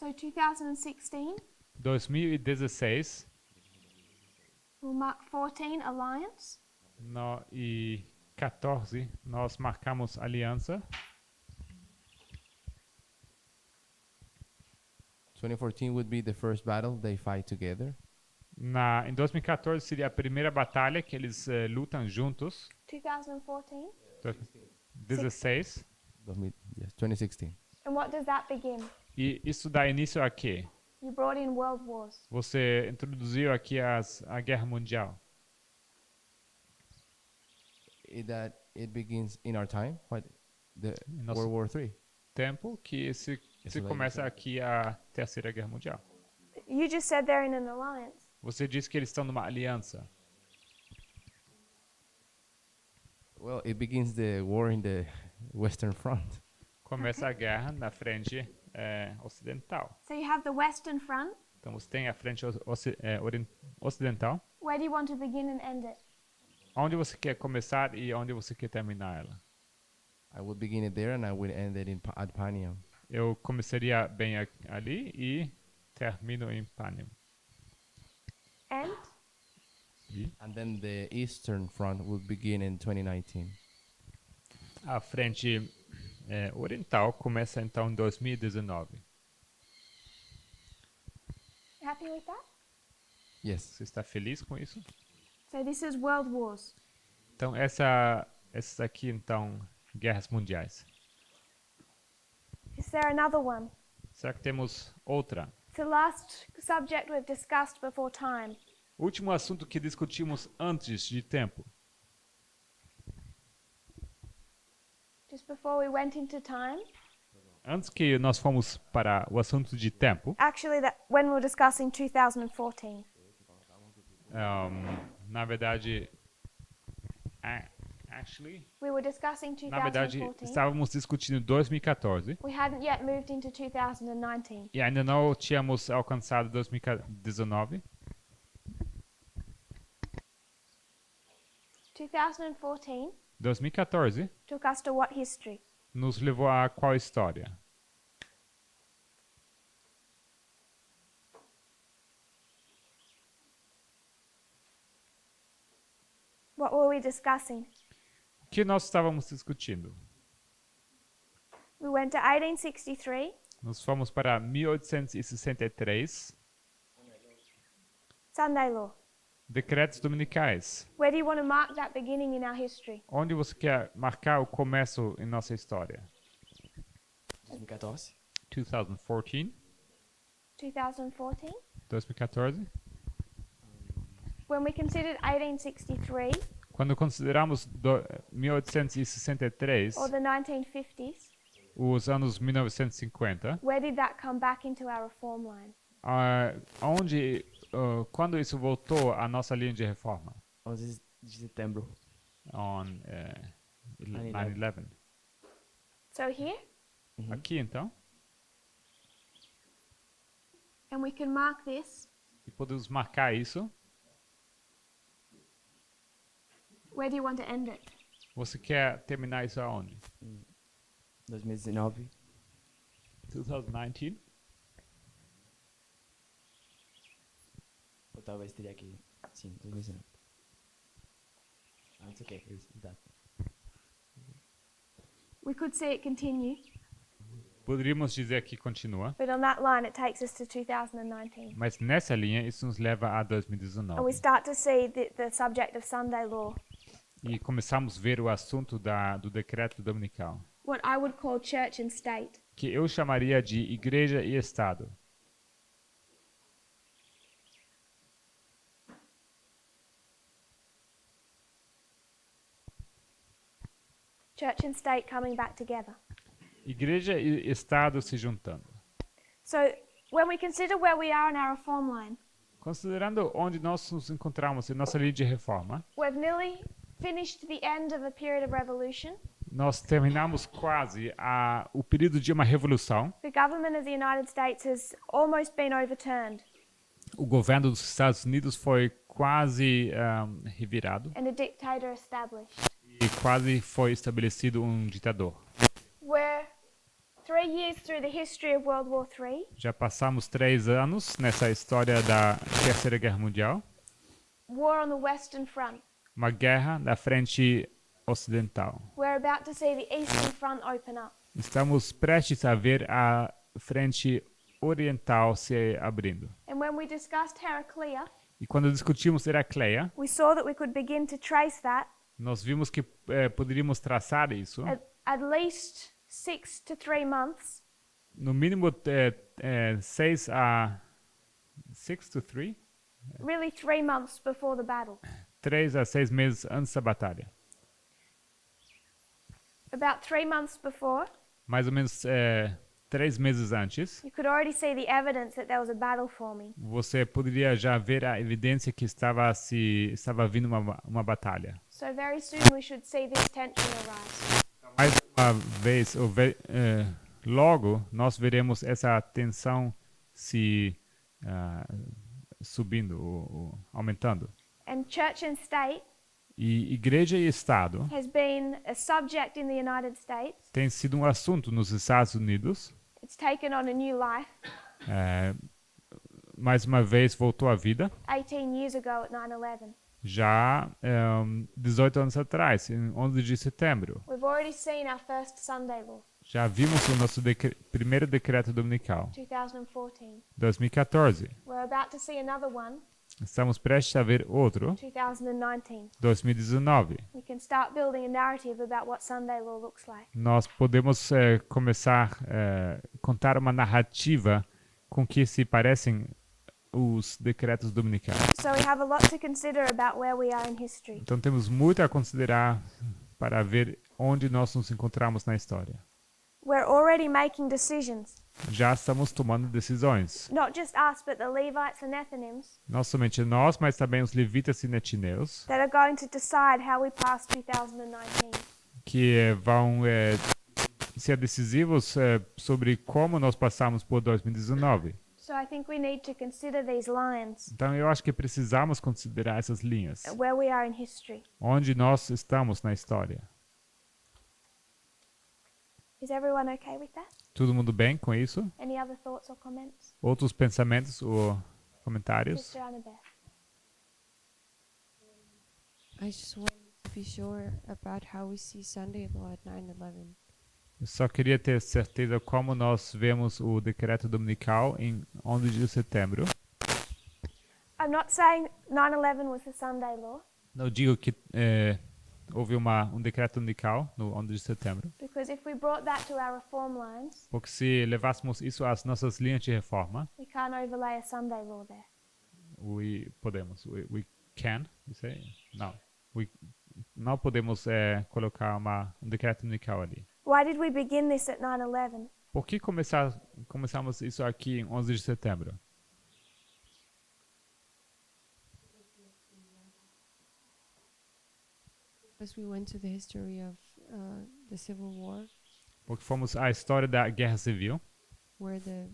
So 2016 2016 will mark 14 alliance. e 14 nós marcamos aliança. 2014 would be the first battle they fight together. Em 2014 seria a primeira batalha que eles lutam juntos. 2014. 16. 2016. And what does that begin? E isso dá início a quê? You brought in world wars. Você introduziu aqui a Guerra Mundial. It begins in our time, the Nosso World War III. tempo que se Isso daí, começa aqui a Terceira Guerra Mundial. You just said they're in an alliance. Você disse que eles estão numa aliança. Well, it begins the war in the Western Front. Começa a guerra na frente ocidental. So you have the Western Front. Então você tem a frente ocidental. Where do you want to begin and end it? Onde você quer começar e onde você quer terminar ela? I would begin it there and I would end it at Panium. Eu começaria bem ali e termino em Panium. And And then the Eastern Front would begin in 2019. A frente oriental começa então em 2019. happy with that? Yes. Você está feliz com isso? So this is world wars. Então essas aqui então guerras mundiais. Is there another one? Será que temos outra? It's the last subject we've discussed before time. Último assunto que discutimos antes de tempo. Just before we went into time. Antes que nós fomos para o assunto de tempo, Actually, when we were discussing 2014. na verdade, We were discussing na verdade 2014. estávamos discutindo 2014 We hadn't yet moved into 2019. e ainda não tínhamos alcançado 2019. 2014 took us to what history? nos levou a qual história? What were we discussing? O que nós estávamos discutindo? We went to 1863, Nós fomos para 1863, Sunday law. decretos dominicais. Where do you want to mark that beginning in our history? Onde você quer marcar o começo em nossa história? 2014. 2014, 2014? 2014. When we considered 1863 Quando consideramos 1863, or the 1950s, os anos 1950, where did that come back into our reform line? quando isso voltou à nossa linha de reforma? 11 de setembro. On 9/11. So here, Aqui então, and we can mark this. e podemos marcar isso. Where do you want to end it? Você quer terminar isso aonde? 2019. 2019? Ou talvez teria que... Sim, 2019. It's okay. Exato. We could see it continue, Poderíamos dizer que continua, but on that line it takes us to 2019. mas nessa linha isso nos leva a And we 2019. start to see the subject of Sunday law, E começamos a ver o assunto do decreto dominical, what I would call church and state. que eu chamaria de igreja e Estado. Church and state coming back together. Igreja e Estado se juntando. So when we consider where we are in our reform line, Considerando onde nós nos encontramos em nossa linha de reforma, we've nearly finished the end of a period of revolution. nós terminamos quase o período de uma revolução. The government of the United States has almost been overturned O governo dos Estados Unidos foi quase revirado and a dictator established. e quase foi estabelecido um ditador. We're 3 years through the history of World War III. Já passamos 3 anos nessa história da Terceira Guerra Mundial. War on the Western Front. Uma guerra na frente ocidental. We're about to see the Eastern Front open up. Estamos prestes a ver a frente oriental se abrindo. And when we discussed Heraclea, E quando discutimos Heracleia, we saw that we could begin to trace that nós vimos que poderíamos traçar isso at least 6 to 3 months no mínimo 6 a 6 to 3, really 3 months before the battle. 3 a 6 meses antes da batalha. About 3 months before, Mais ou menos 3 meses antes, you could already see the evidence that there was a battle forming. você poderia já ver a evidência que estava vindo uma batalha. So very soon we should see this tension arise. Mais uma vez, logo, nós veremos essa tensão se subindo, ou aumentando. And church and state E igreja e Estado has been a subject in the United States. tem sido um assunto nos Estados Unidos. It's taken on a new life Mais uma vez voltou à vida. 18 years ago at 9/11. Já 18 anos atrás, em 11 de setembro. We've already seen our first Sunday law, Já vimos o nosso primeiro decreto dominical, 2014. 2014. We're about to see another one, Estamos prestes a ver outro, 2019. 2019. We can start building a narrative about what Sunday law looks like. Nós podemos começar a contar uma narrativa com que se parecem os decretos dominicais. So we have a lot to consider about where we are in history. Então temos muito a considerar para ver onde nós nos encontramos na história. We're already making decisions. Já estamos tomando decisões. Not just us, but the Levites and Nethinims Não somente nós, mas também os levitas e netineus, that are going to decide how we pass 2019. que vão ser decisivos sobre como nós passamos por 2019. So I think we need to consider these lines, Então eu acho que precisamos considerar essas linhas, where we are in history. onde nós estamos na história. Is everyone okay with that? Todo mundo bem com isso? Any other thoughts or comments? Outros pensamentos ou comentários? Sister Annabeth. I just wanted to be sure about how we see Sunday law at 9/11. Eu só queria ter certeza como nós vemos o decreto dominical em 11 de setembro. I'm not saying 9/11 was the Sunday law, Não digo que houve um decreto dominical no 11 de setembro, because if we brought that to our reform lines, porque se levássemos isso às nossas linhas de reforma, we can't overlay a Sunday law there. we can, you say? Não. Não podemos colocar um decreto dominical ali. Why did we begin this at 9/11? Por que começamos isso aqui em 11 de setembro? Because we went to the history of the Civil War, Porque fomos à história da Guerra Civil, where the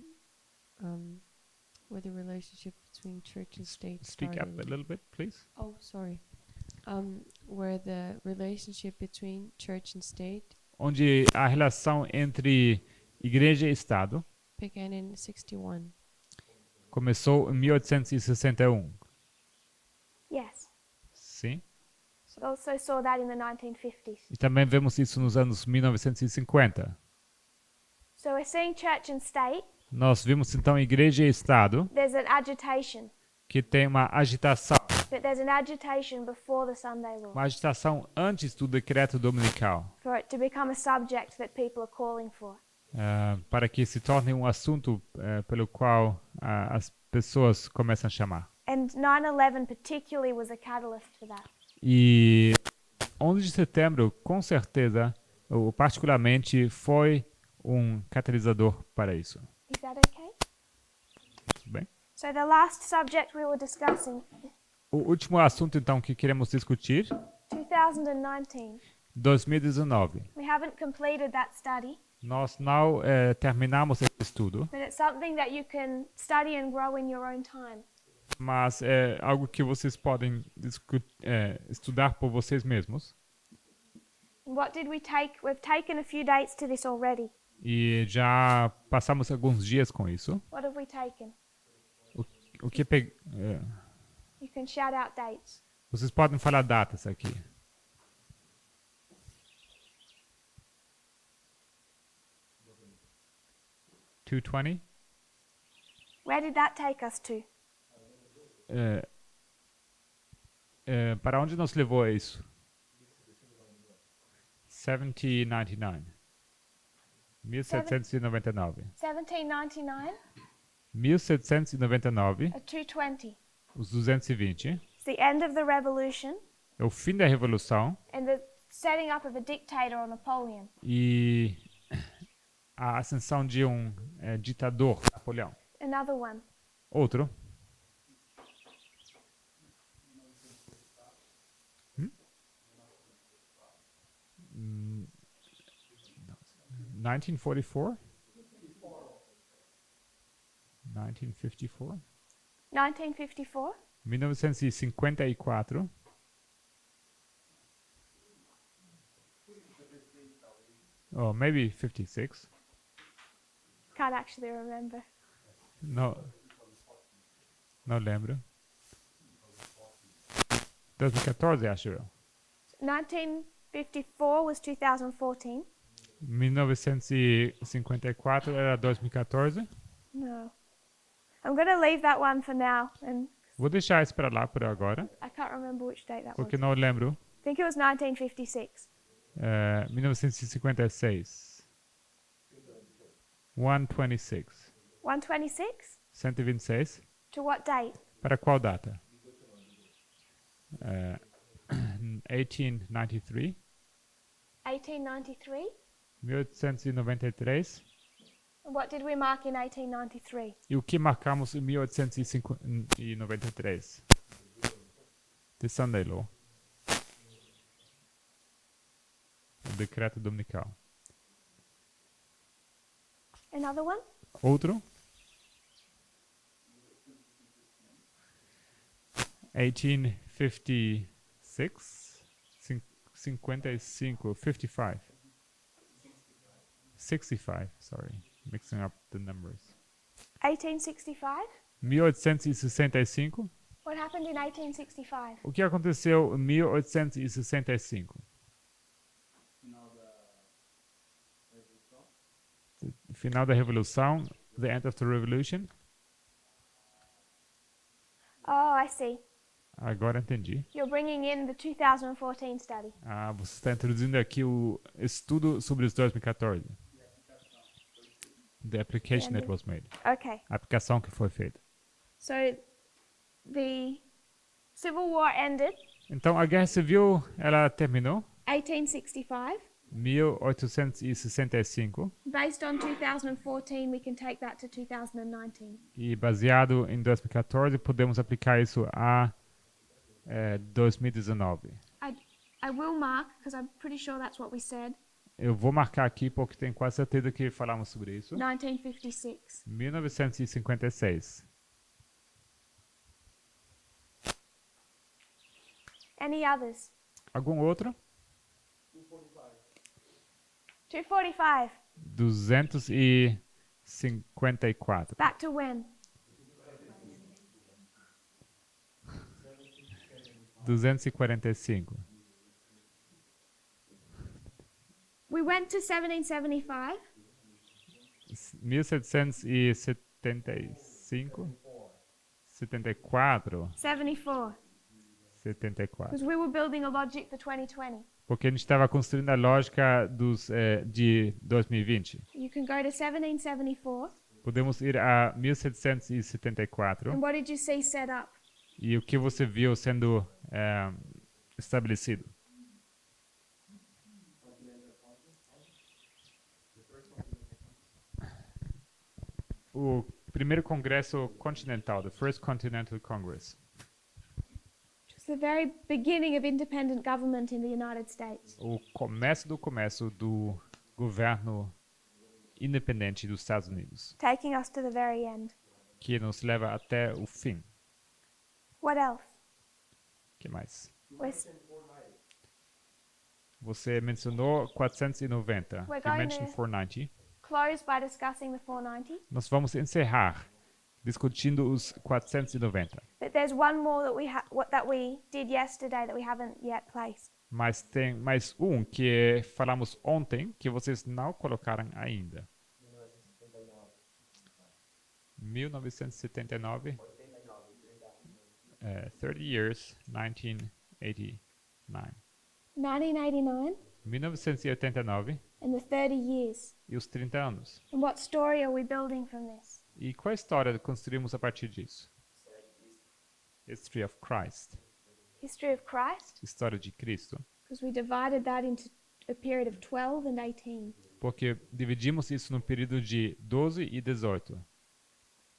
relationship between church and state speak up started. a little bit, please. Oh, sorry. Where the relationship between church and state Onde a relação entre igreja e Estado began in 61. começou em 1861. Yes. Sim. We also saw that in the 1950s. E também vemos isso nos anos 1950. So we're seeing church and state. Nós vimos então igreja e Estado There's an agitation, que tem uma agitação. but there's an agitation before the Sunday law Uma agitação antes do decreto dominical, for it to become a subject that people are calling for. para que se torne um assunto pelo qual as pessoas começam a chamar. And 9/11 particularly was a catalyst for that. E 11 de setembro, com certeza, ou particularmente, foi um catalisador para isso. Is that okay? Tudo bem? So the last subject we were discussing, O último assunto, então, que queremos discutir, 2019. 2019. We haven't completed that study, Nós não terminamos esse estudo, but it's something that you can study and grow in your own time. mas é algo que vocês podem estudar por vocês mesmos. And what did we take? We've taken a few dates to this already. E já passamos alguns dias com isso. What have we taken? O que pe... You can shout out dates. Vocês podem falar datas aqui. (220) Where did that take us to? Para onde nos levou isso? 1799. 1799. 1799 1799, at 220. os 220, It's the end of the revolution é o fim da Revolução and the setting up of a dictator or Napoleon. e a ascensão de um ditador, Napoleão. Another one. Outro. 1944? 1954? 1954. 1954. Oh, maybe 56. Can't actually remember. Não. Não lembro. 2014, acho eu. 1954 was 2014. 1954 era 2014. No. I'm going to leave that one for now, and Vou deixar isso para lá por agora, I can't remember which date that porque was. não lembro. I think it was 1956. 1956. 126. 126? 126. To what date? Para qual data? 1893. 1893? 1893. And what did we mark in 1893? E o que marcamos em 1893? The Sunday Law. O decreto dominical. Another one? Outro. 1856. 55. 55. 65, sorry. Mixing up the numbers. 1865? 1865. What happened in 1865? O que aconteceu em 1865? Final da Revolução. The end of the Revolution. Oh, I see. Agora entendi. You're bringing in the 2014 study. Ah, você está introduzindo aqui o estudo sobre os 2014. The application that was made. Okay. A aplicação que foi feita. So the Civil War ended Então, a Guerra Civil, ela terminou 1865. em 1865 Based on 2014, we can take that to 2019. e baseado em 2014, podemos aplicar isso a 2019. I will mark, because I'm pretty sure that's what we said, Eu vou marcar aqui porque tenho quase certeza que falamos sobre isso. 1956. 1956. Any others? Algum outro? 245. 254. Back to when? 245. We went to 1775. 1775. 74. 74. 74. Because we were building a logic for 2020. Porque a gente estava construindo a lógica de 2020. You can go to 1774. Podemos ir a 1774. And what did you see set up? E o que você viu sendo estabelecido? O primeiro congresso continental, the First Continental Congress. It was the very beginning of independent government in the United States. O começo do governo independente dos Estados Unidos, Taking us to the very end. que nos leva até o fim. What else? Que mais? We're Você mencionou 490. We're You going mentioned to- 490. close by discussing the 490. Nós vamos encerrar discutindo os 490. But there's one more that we did yesterday that we haven't yet placed. Mas tem mais um que falamos ontem que vocês não colocaram ainda. 1979. 30 years, 1989. 1989 1989 and the 30 years. e os 30 anos. And what story are we building from this? E qual história construímos a partir disso? History of Christ. History of Christ? História de Cristo. Because we divided that into a period of 12 and 18. Porque dividimos isso no período de 12 e 18.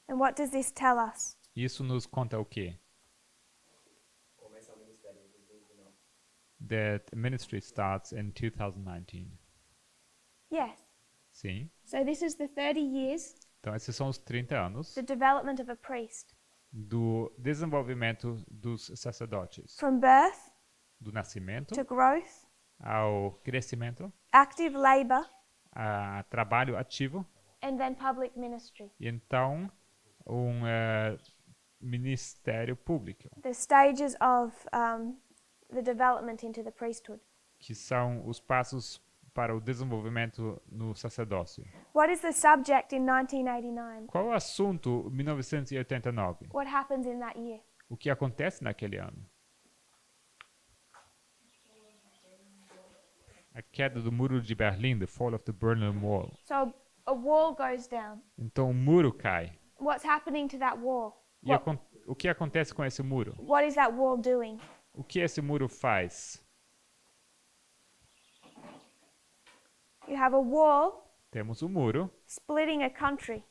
And what does this tell us? Isso nos conta o quê? That ministry starts in 2019. Yes. Sim. So this is the 30 years, Então esses são os 30 anos the development of a priest. do desenvolvimento dos sacerdotes, From birth do nascimento to growth, ao crescimento, active labor, a trabalho ativo and then public ministry. e então ministério público, The stages of the development into the priesthood. que são os passos para o desenvolvimento no sacerdócio. What is the subject in 1989? Qual o assunto 1989? What happens in that year? O que acontece naquele ano? A queda do muro de Berlim, the fall of the Berlin Wall. So a wall goes down. Então o muro cai. What's happening to that wall? E o que acontece com esse muro? What is that wall doing? O que esse muro faz? You have a wall Temos um muro splitting a country.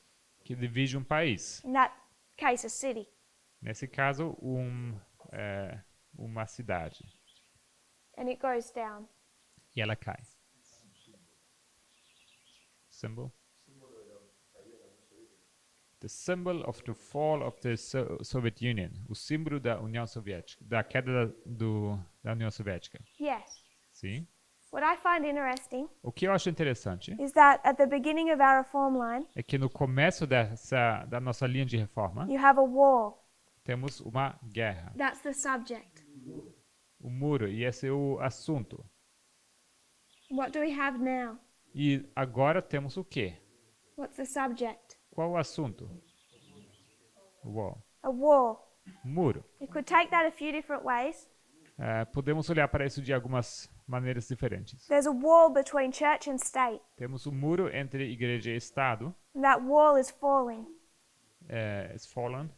que divide um país. In that case, a city. Nesse caso, uma cidade. And it goes down. E ela cai. Symbol? The symbol of the fall of the Soviet Union. O símbolo da União Soviética, da queda da União Soviética. Yes. Sim. What I find interesting O que eu acho interessante is that at the beginning of our reform line, é que no começo da nossa linha de reforma, you have a wall. temos uma guerra. That's the subject. O muro, e esse é o assunto. What do we have now? E agora temos o quê? What's the subject? Qual o assunto? Wall. A wall. Muro. You could take that a few different ways. Podemos olhar para isso de algumas maneiras diferentes. There's a wall between church and state. Temos um muro entre igreja e Estado. And that wall is falling. It's fallen.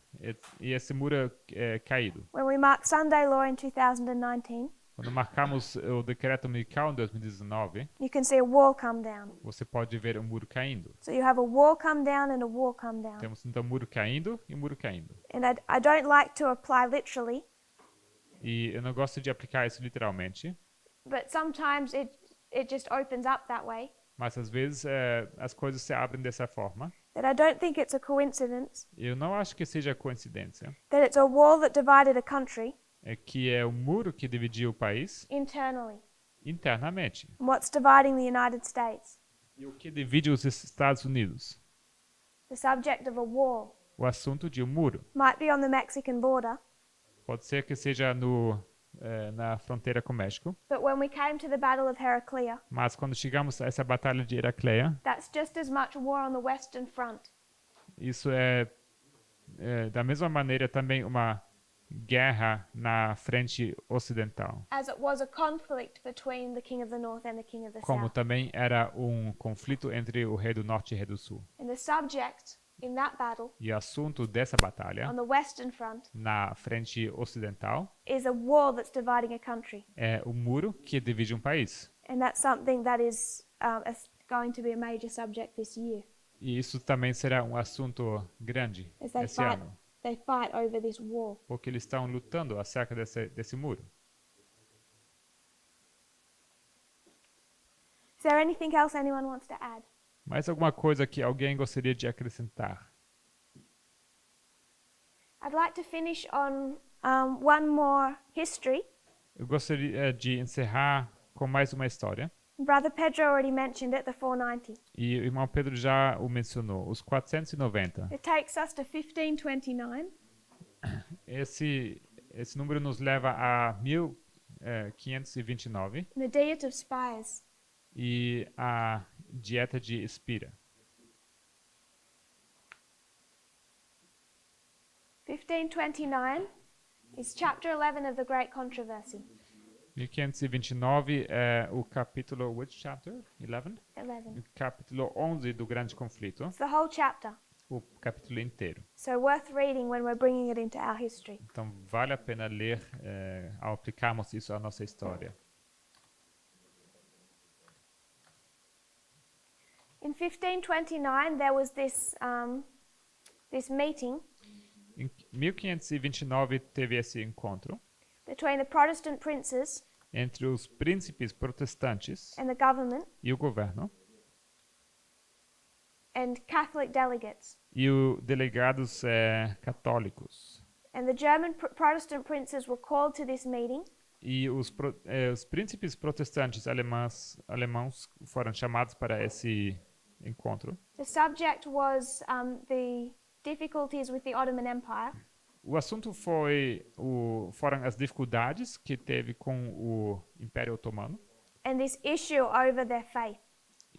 E esse muro é caído. When we mark Sunday law in 2019, Quando marcamos o decreto dominical em 2019, you can see a wall come down. você pode ver um muro caindo. So you have a wall come down and a wall come down. Temos então um muro caindo e um muro caindo. And I don't like to apply literally, E eu não gosto de aplicar isso literalmente, but sometimes it just opens up that way. mas às vezes as coisas se abrem dessa forma. That I don't think it's a coincidence Eu não acho que seja coincidência. that it's a wall that divided a country É que é o muro que dividiu o país internally. internamente. And what's dividing the United States? E o que divide os Estados Unidos? The subject of a wall. O assunto de um muro. Might be on the Mexican border, Pode ser que seja na fronteira com o México, but when we came to the Battle of Heraclea, mas quando chegamos a essa batalha de Heracleia, that's just as much war on the Western Front isso é da mesma maneira também uma guerra na frente ocidental, as it was a conflict between the King of the North and the King of the como South. também era um conflito entre o rei do norte e o rei do sul. And the subject in that battle E o assunto dessa batalha on the Western Front na frente ocidental is a wall that's dividing a country. é o muro que divide um país. And that's something that is going to be a major subject this year. E isso também será um assunto grande As they esse ano, fight over this wall. porque eles estão lutando acerca desse muro. Is there anything else anyone wants to add? Mais alguma coisa que alguém gostaria de acrescentar? I'd like to finish on one more history, Eu gostaria de encerrar com mais uma história, Brother Pedro already mentioned it, the 490. E o irmão Pedro já o mencionou, os 490. It takes us to 1529. Esse número nos leva a 1529 The Diet of Spies. e a Dieta de Espira. 1529 is chapter 11 of the Great Controversy. 1529 é o capítulo, which chapter? 11? 11. O capítulo 11 do Grande Conflito, It's the whole chapter. o capítulo inteiro. So worth reading when we're bringing it into our history. Então vale a pena ler ao aplicarmos isso à nossa história. In 1529, there was this meeting Em 1529 teve esse encontro between the Protestant princes entre os príncipes protestantes and the government e o governo and Catholic delegates. e os delegados católicos. And the German Protestant princes were called to this meeting E os príncipes protestantes alemãos foram chamados para esse encontro. The subject was the difficulties with the Ottoman Empire O assunto foram as dificuldades que teve com o Império Otomano and this issue over their faith.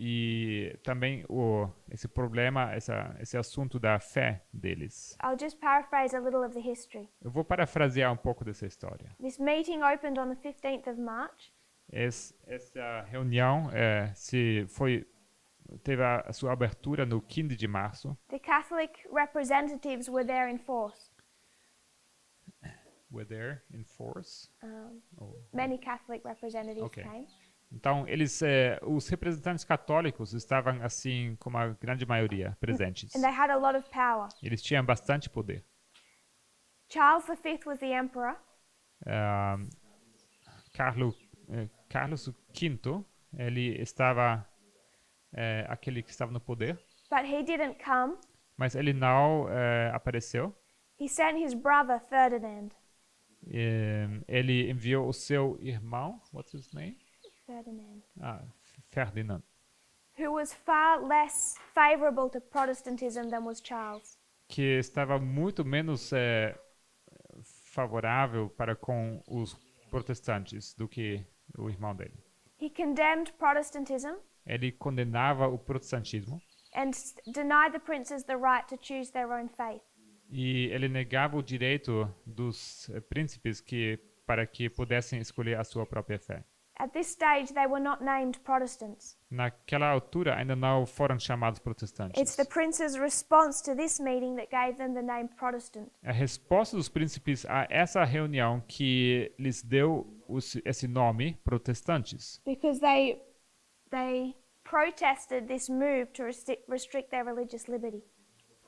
e também esse problema, esse assunto da fé deles. I'll just paraphrase a little of the history. Eu vou parafrasear um pouco dessa história. This meeting opened on the 15th of March Essa reunião teve a sua abertura no 15 de março. The Catholic representatives were there in force. Were there in force? Many Catholic representatives Okay. came. Então, os representantes católicos estavam, assim, como a grande maioria, presentes. And they had a lot of power. Eles tinham bastante poder. Charles V was the emperor, Carlos V, ele estava, aquele que estava no poder, but he didn't come. mas ele não apareceu. He sent his brother Ferdinand. Ele enviou o seu irmão, what's his name? Ferdinand. Ferdinand, Who was far less favorable to Protestantism than was Charles. que estava muito menos favorável para com os protestantes do que o irmão dele. He condemned Protestantism Ele condenava o protestantismo and denied the princes the right to choose their own faith. e ele negava o direito dos príncipes para que pudessem escolher a sua própria fé. At this stage, they were not named Protestants. Naquela altura ainda não foram chamados It's protestantes. the princes' response to this meeting that gave them the name Protestant. A resposta dos príncipes a essa reunião que lhes deu esse nome, protestantes, Because they protested this move to restrict their religious liberty.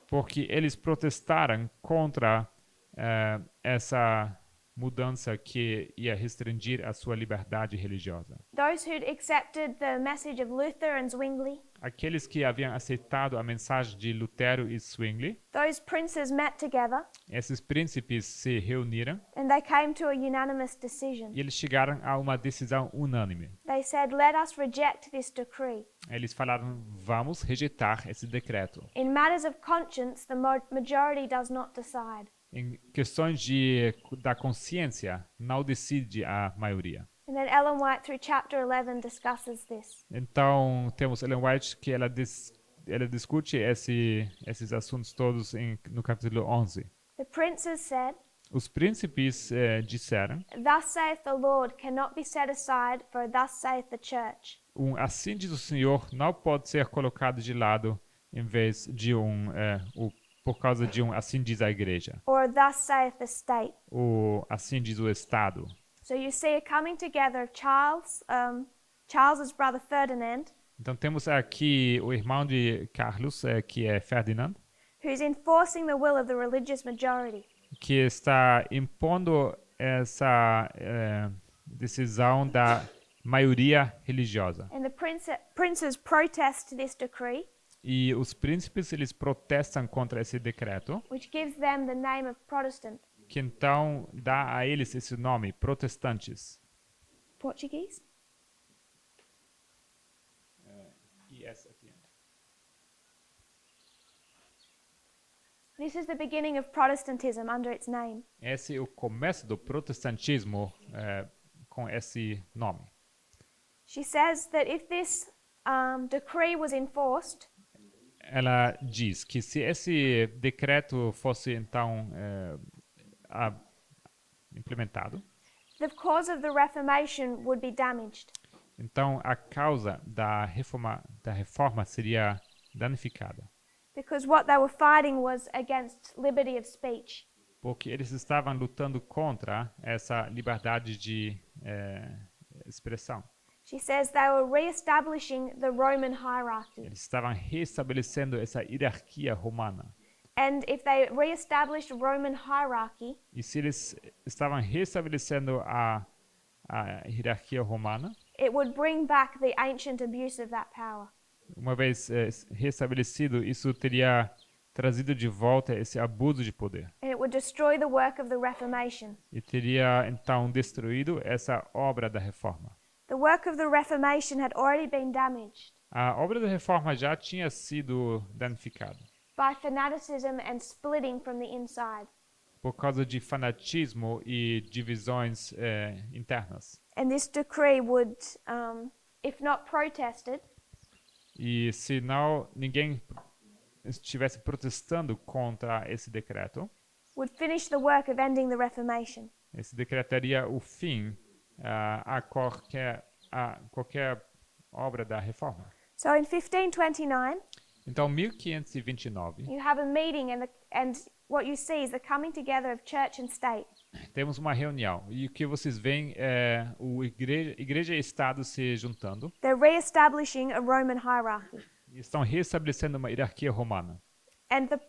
porque eles protestaram contra essa mudança que ia restringir a sua liberdade religiosa. Those who'd accepted the message of Luther and Zwingli, Aqueles que haviam aceitado a mensagem de Lutero e Zwingli, those princes met together esses príncipes se reuniram and they came to a unanimous decision. e eles chegaram a uma decisão unânime. They said, "Let us reject this decree. Eles falaram, vamos rejeitar esse decreto. In matters of conscience, the majority does not decide." Em questões da consciência, não decide a maioria. And then Ellen White, through chapter 11, discusses this. Então, temos Ellen White que ela discute esses assuntos todos no capítulo 11. The princes said, Os príncipes disseram, "Thus saith the Lord cannot be set aside, for thus saith the church." assim diz o Senhor não pode ser colocado de lado em vez de por causa de assim diz a igreja. Or thus saith the state. Ou assim diz o Estado. So you see a coming together of Charles's brother Ferdinand, Então temos aqui o irmão de Carlos, que é Ferdinand, who's enforcing the will of the religious majority. que está impondo essa decisão da maioria religiosa. And the princes protest this decree, E os príncipes eles protestam contra esse decreto, which gives them the name of Protestant. que então dá a eles esse nome, protestantes. Português? This is the beginning of Protestantism under its name. Esse é o começo do protestantismo com esse nome. She says that if this decree was enforced, Ela diz que se esse decreto fosse então implementado, the cause of the Reformation would be damaged. então a causa da reforma seria danificada. Because what they were fighting was against liberty of speech. Porque eles estavam lutando contra essa liberdade de expressão. She says they were re-establishing the Roman hierarchy. Eles estavam restabelecendo essa hierarquia romana. And if they re-established Roman hierarchy, E se eles estavam restabelecendo a hierarquia romana, it would bring back the ancient abuse of that power. uma vez restabelecido, isso teria trazido de volta esse abuso de poder. And it would destroy the work of the Reformation. E teria então destruído essa obra da reforma. The work of the Reformation had already been damaged A obra da reforma já tinha sido danificada by fanaticism and splitting from the inside. por causa de fanatismo e divisões internas. And this decree would, if not protested, E se não ninguém estivesse protestando contra esse decreto, would finish the work of ending the Reformation. esse decretaria o fim a qualquer obra da reforma. So in 1529, Então, 1529, you have a meeting and what you see is the coming together of church and state. temos uma reunião e o que vocês veem é o igreja e Estado se juntando They're re-establishing a Roman hierarchy. e estão restabelecendo uma hierarquia romana. And the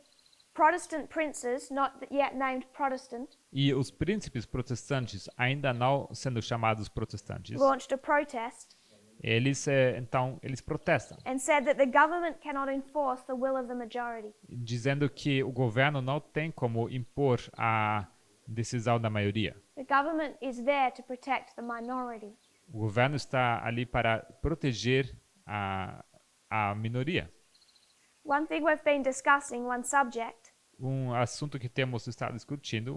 Protestant princes, not yet named Protestant, E os príncipes protestantes, ainda não sendo chamados protestantes, launched a protest eles protestam, and said that the government cannot enforce the will of the majority. dizendo que o governo não tem como impor a decisão da maioria. The government is there to protect the minority. O governo está ali para proteger a minoria. One thing we've been discussing, one subject, Um assunto que temos estado discutindo,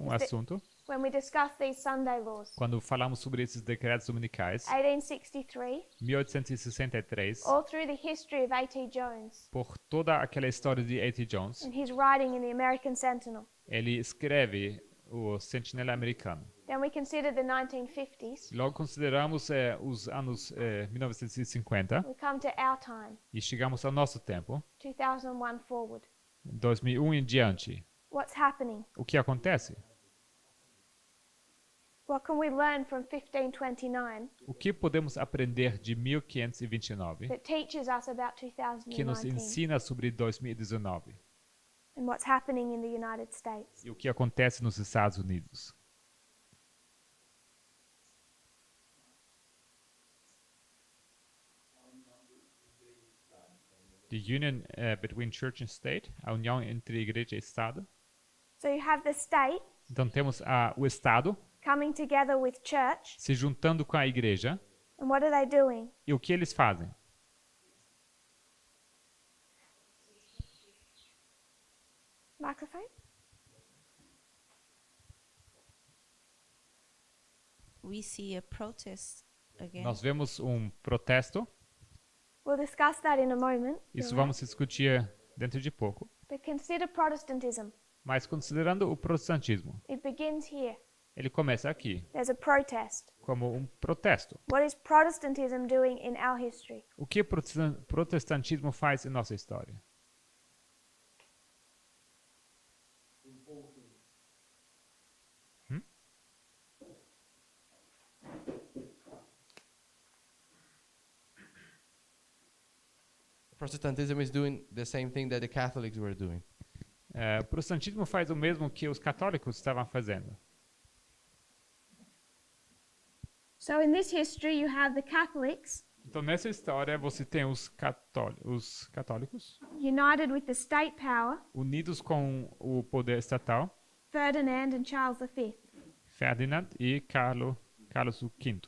when we discuss these Sunday laws. quando falamos sobre esses decretos dominicais, 1863, 1863, all through the history of A.T. Jones por toda aquela história de A.T. Jones, and his writing in the American Sentinel. ele escreve o Sentinela Americano. Then we consider the 1950s. Logo consideramos os anos 1950 We come to our time, e chegamos ao nosso tempo, 2001 forward. 2001 em diante. What's happening? O que acontece? What can we learn from 1529 O que podemos aprender de 1529 that teaches us about que nos 2019 ensina sobre 2019 and what's happening in the United States? e o que acontece nos Estados Unidos? The union between church and state, a união entre igreja e Estado. So you have the state Então temos o Estado coming together with church, se juntando com a igreja. and what are they doing? E o que eles fazem? Microphone? We see a protest again. Nós vemos um protesto. We'll discuss that in a moment. Isso you're vamos discutir dentro de pouco. right. But consider Protestantism. Mas considerando o protestantismo, It begins here. ele começa aqui, There's a protest. como um protesto. What is Protestantism doing in our history? O que o protestantismo faz em nossa história? Protestantism is doing the same thing that the Catholics were doing. O protestantismo faz o mesmo que os católicos estavam fazendo. So in this history, you have the Catholics Então, nessa história, você tem os católicos united with the state power, unidos com o poder estatal, Ferdinand and Charles V. Ferdinand e Carlos V.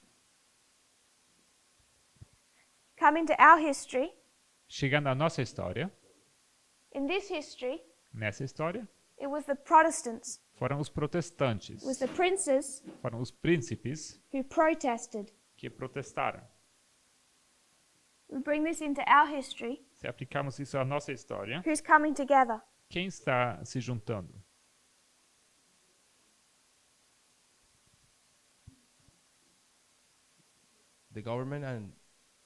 Coming to our history, Chegando à nossa história, in this history, nessa história, It was the Protestants, Foram os protestantes. it was the princes Foram os príncipes who protested. que protestaram. We bring this into our history. Se aplicarmos isso à nossa história, Who's coming together? quem está se juntando? The government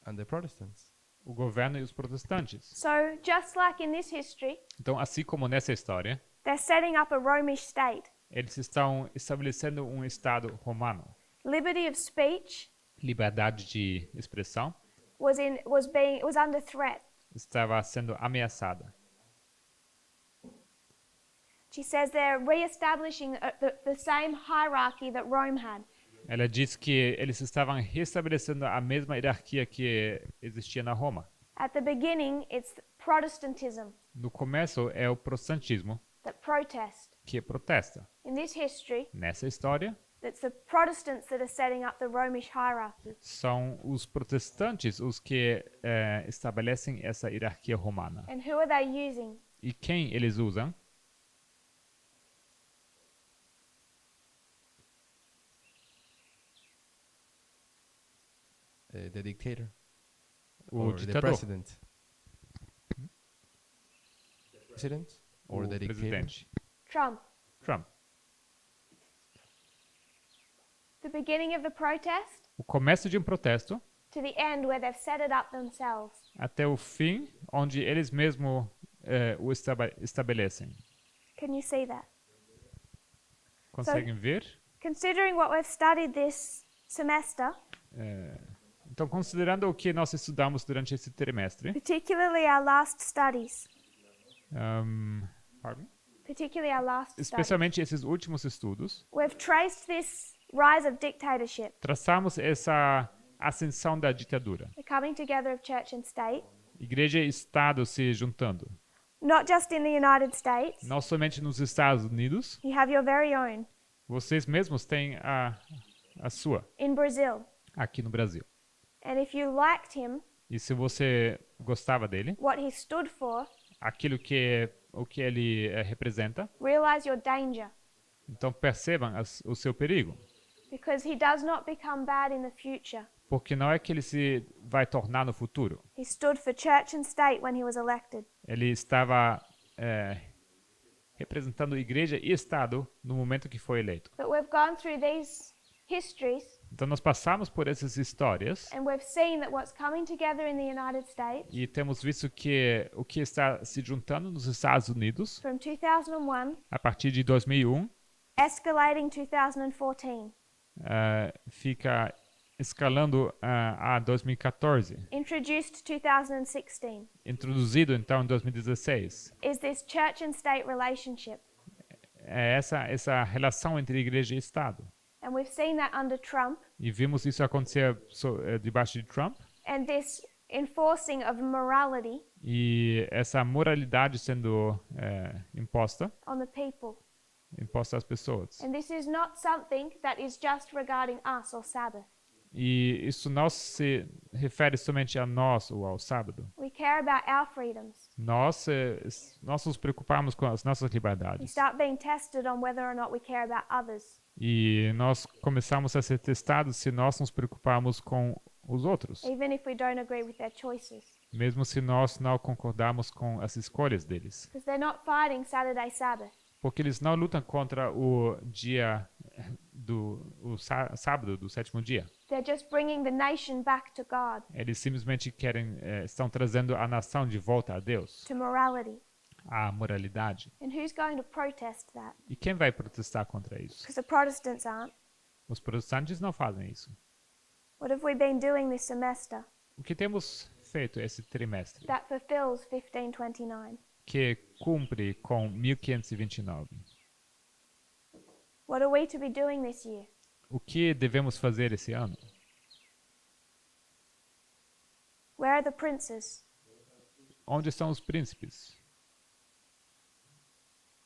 and the Protestants. O governo e os protestantes. So, just like in this history, Então, assim como nessa história, they're setting up a Romish state. eles estão estabelecendo um Estado romano. Liberty of speech Liberdade de expressão was under threat. estava sendo ameaçada. She says they're re-establishing the same hierarchy that Rome had. Ela diz que eles estavam restabelecendo a mesma hierarquia que existia na Roma. At the beginning, it's Protestantism No começo é o protestantismo that protest. que protesta. In this history, Nessa história, it's the Protestants that are setting up the Romish hierarchy. são os protestantes os que estabelecem essa hierarquia romana. And who are they using? E quem eles usam? The dictator. O Or the ditador. president. President? Or O the dictator? presidente. Trump. Trump. The beginning of the protest O começo de um protesto to the end where they've set it up themselves. até o fim, onde eles mesmos o estabelecem. Can you see that? Conseguem ver? Considering what we've studied this semester, Então, considerando o que nós estudamos durante esse trimestre, particularly our last studies, pardon? particularly our last studies, Especialmente esses últimos estudos, we've traced this rise of dictatorship, traçamos essa ascensão da ditadura. the coming together of church and state, Igreja e Estado se juntando. not just in the United States. Não somente nos Estados Unidos, You have your very own vocês mesmos têm a sua, in Brazil. aqui no Brasil. And if you liked him, E se você gostava dele, what he stood for, aquilo o que ele representa, realize your danger, então percebam o seu perigo. because he does not become bad in the future. Porque não é que ele se vai tornar no futuro. He stood for church and state when he was elected. Ele estava representando igreja e Estado no momento que foi eleito. But we've gone through these histories Então nós passamos por essas histórias and we've seen that what's coming together in the United States e temos visto que o que está se juntando nos Estados Unidos from 2001 a partir de 2001 escalating 2014, fica escalando a 2014, introduced 2016, introduzido então em 2016. is this church and state relationship. É essa relação entre igreja e Estado. And we've seen that under Trump, E vimos isso acontecer debaixo de Trump. and this enforcing of morality E essa moralidade sendo imposta on the people. às pessoas. And this is not something that is just regarding us or Sabbath. E isso não se refere somente a nós ou ao sábado. We care about our freedoms. Nós nos preocupamos com as nossas We liberdades. start being tested on whether or not we care about others. E nós começamos a ser testados se nós nos preocupamos com os outros, Even if we don't agree with their choices. mesmo se nós não concordamos com as escolhas deles. Because they're not fighting Saturday Sabbath. Porque eles não lutam contra o dia sábado do sétimo dia. They're just bringing the nation back to God, Eles simplesmente estão trazendo a nação de volta a Deus, to morality. à moralidade. And who's going to protest that? E quem vai protestar contra isso? Because the Protestants aren't. Os protestantes não fazem isso. What have we been doing this semester O que temos feito esse trimestre that fulfills 1529? que cumpre com 1529? What are we to be doing this year? O que devemos fazer esse ano? Where are the princes? Onde estão os príncipes?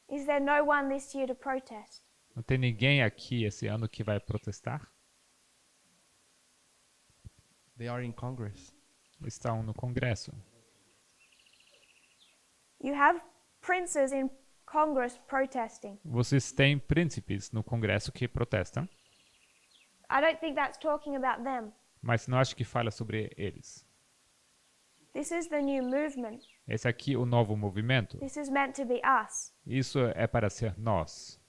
Is there no one this year to protest? Não tem ninguém aqui esse ano que vai protestar? They are in Congress. Estão no Congresso. You have princes in Congress protesting. Vocês têm príncipes no Congresso que protestam, I don't think that's talking about them. mas não acho que fala sobre eles. This is the new movement. Esse aqui é o novo movimento. This is meant to be us. Isso é para ser nós.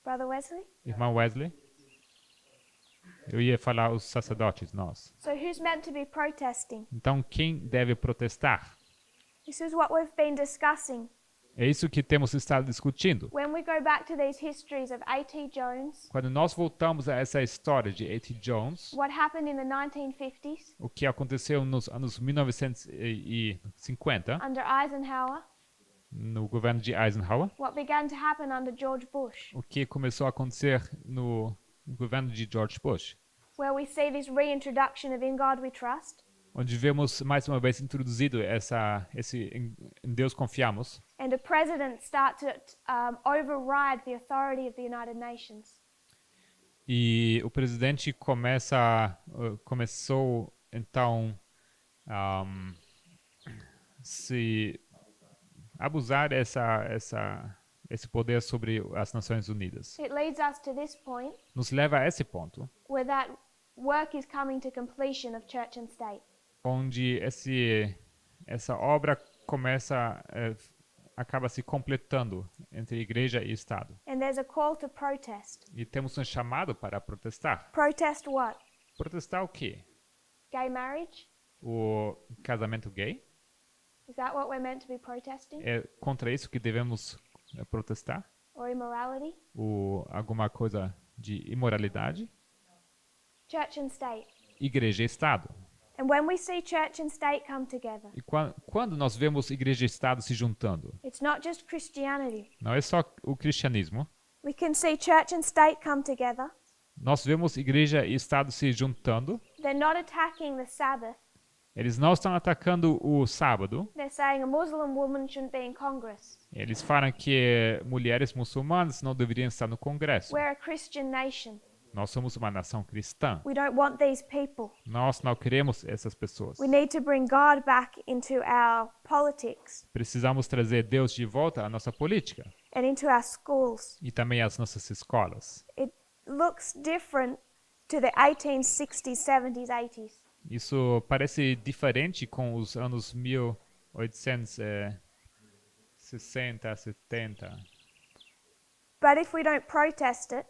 Brother Wesley? Irmão Wesley? Eu ia falar os sacerdotes, nós. So who's meant to be protesting? Então, quem deve protestar? This is what we've been discussing. É isso que temos estado discutindo. When we go back to these histories of A.T. Jones, Quando nós voltamos a essa história de A.T. Jones, what happened in the 1950s o que aconteceu nos anos 1950, under Eisenhower, no governo de Eisenhower, what began to happen under George Bush, o que começou a acontecer no governo de George Bush, where we see this reintroduction of In God We Trust, onde vemos mais uma vez introduzido esse em Deus confiamos, and a president start to override the authority of the United Nations. e o presidente começou então se abusar esse poder sobre as Nações Unidas. It leads us to this point Nos leva a esse ponto, where that work is coming to completion of church and state. onde essa obra acaba se completando entre igreja e Estado. And there's a call to protest. E temos um chamado para protestar. Protest what? Protestar o quê? Gay marriage? O casamento gay? Is that what we're meant to be protesting? É contra isso que devemos protestar? Or immorality? Ou alguma coisa de imoralidade? Church and state. Igreja e Estado. And when we see church and state come together, E quando nós vemos igreja e Estado se juntando, it's not just Christianity. não é só o cristianismo. We can see church and state come together. Nós vemos igreja e Estado se juntando. They're not attacking the Sabbath. Eles não estão atacando o sábado. They're saying a Muslim woman shouldn't be in Congress. Eles falam que mulheres muçulmanas não deveriam estar no Congresso. We're a Christian nation. Nós somos uma nação cristã. We don't want these people. Nós não queremos essas pessoas. We need to bring God back into our politics Precisamos trazer Deus de volta à nossa política and into our schools. e também às nossas escolas. It looks different to the 1860s, 70s, 80s. Isso parece diferente com os anos 1860, 70. But if we don't protest it,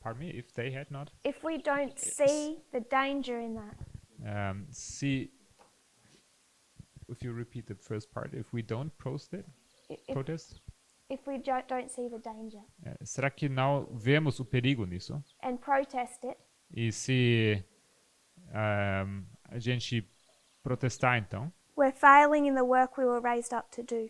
Pardon me, if they had not. if we don't see the danger in that, If you repeat the first part, if we don't protest, if we don't see the danger será que não vemos o perigo nisso? and protest it, E se a gente protestar, então, we're failing in the work we were raised up to do.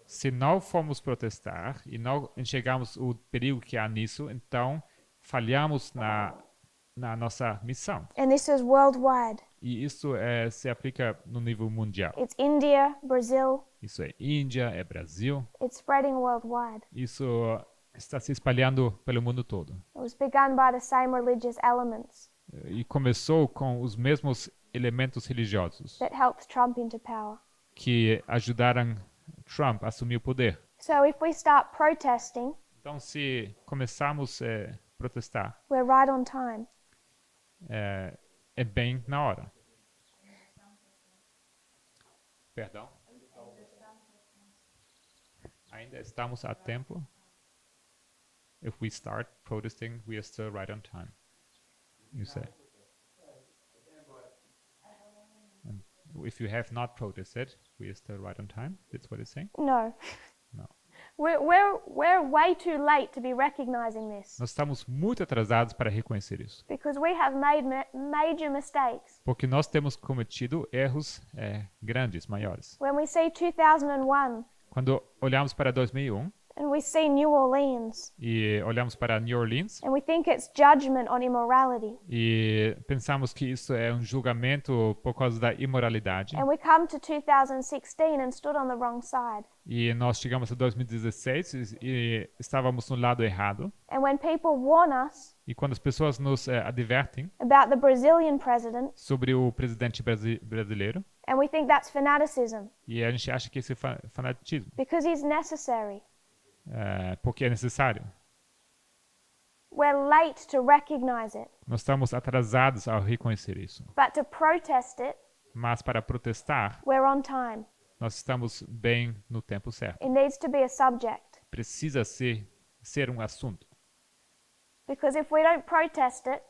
se não formos protestar e não enxergarmos o perigo que há nisso, então falhamos na nossa missão. And this is worldwide. E isso se aplica no nível mundial. It's India, Brazil. Isso é Índia, é Brasil. It's spreading worldwide. Isso está se espalhando pelo mundo todo. It was begun by the same religious elements E começou com os mesmos elementos religiosos that helped Trump into power. que ajudaram Trump a assumir o poder. So if we start protesting, Então, se começarmos a protestar, we're right on time. é bem na hora. Perdão? Ainda estamos a tempo. If we start protesting, we are still right on time. You say. And if you have not protested, we are still right on time. That's what it's saying? No. No. We're way too late to be recognizing this Nós estamos muito atrasados para reconhecer isso. because we have made major mistakes. Porque nós temos cometido erros grandes, maiores. When we see 2001 Quando olhamos para 2001 and we see New Orleans e olhamos para New Orleans and we think it's judgment on immorality, e pensamos que isso é um julgamento por causa da imoralidade, and we come to 2016 and stood on the wrong side, e nós chegamos a 2016 e estávamos no lado errado, and when people warn us e quando as pessoas nos advertem about the Brazilian president sobre o presidente brasileiro, And we think that's fanaticism E a gente acha que isso é fanatismo, because it's necessary. porque é necessário. We're late to recognize it, Nós estamos atrasados ao reconhecer isso. but to protest it, Mas para protestar, we're on time. nós estamos bem no tempo certo. It needs to be a subject, Precisa ser um assunto. because if we don't protest it,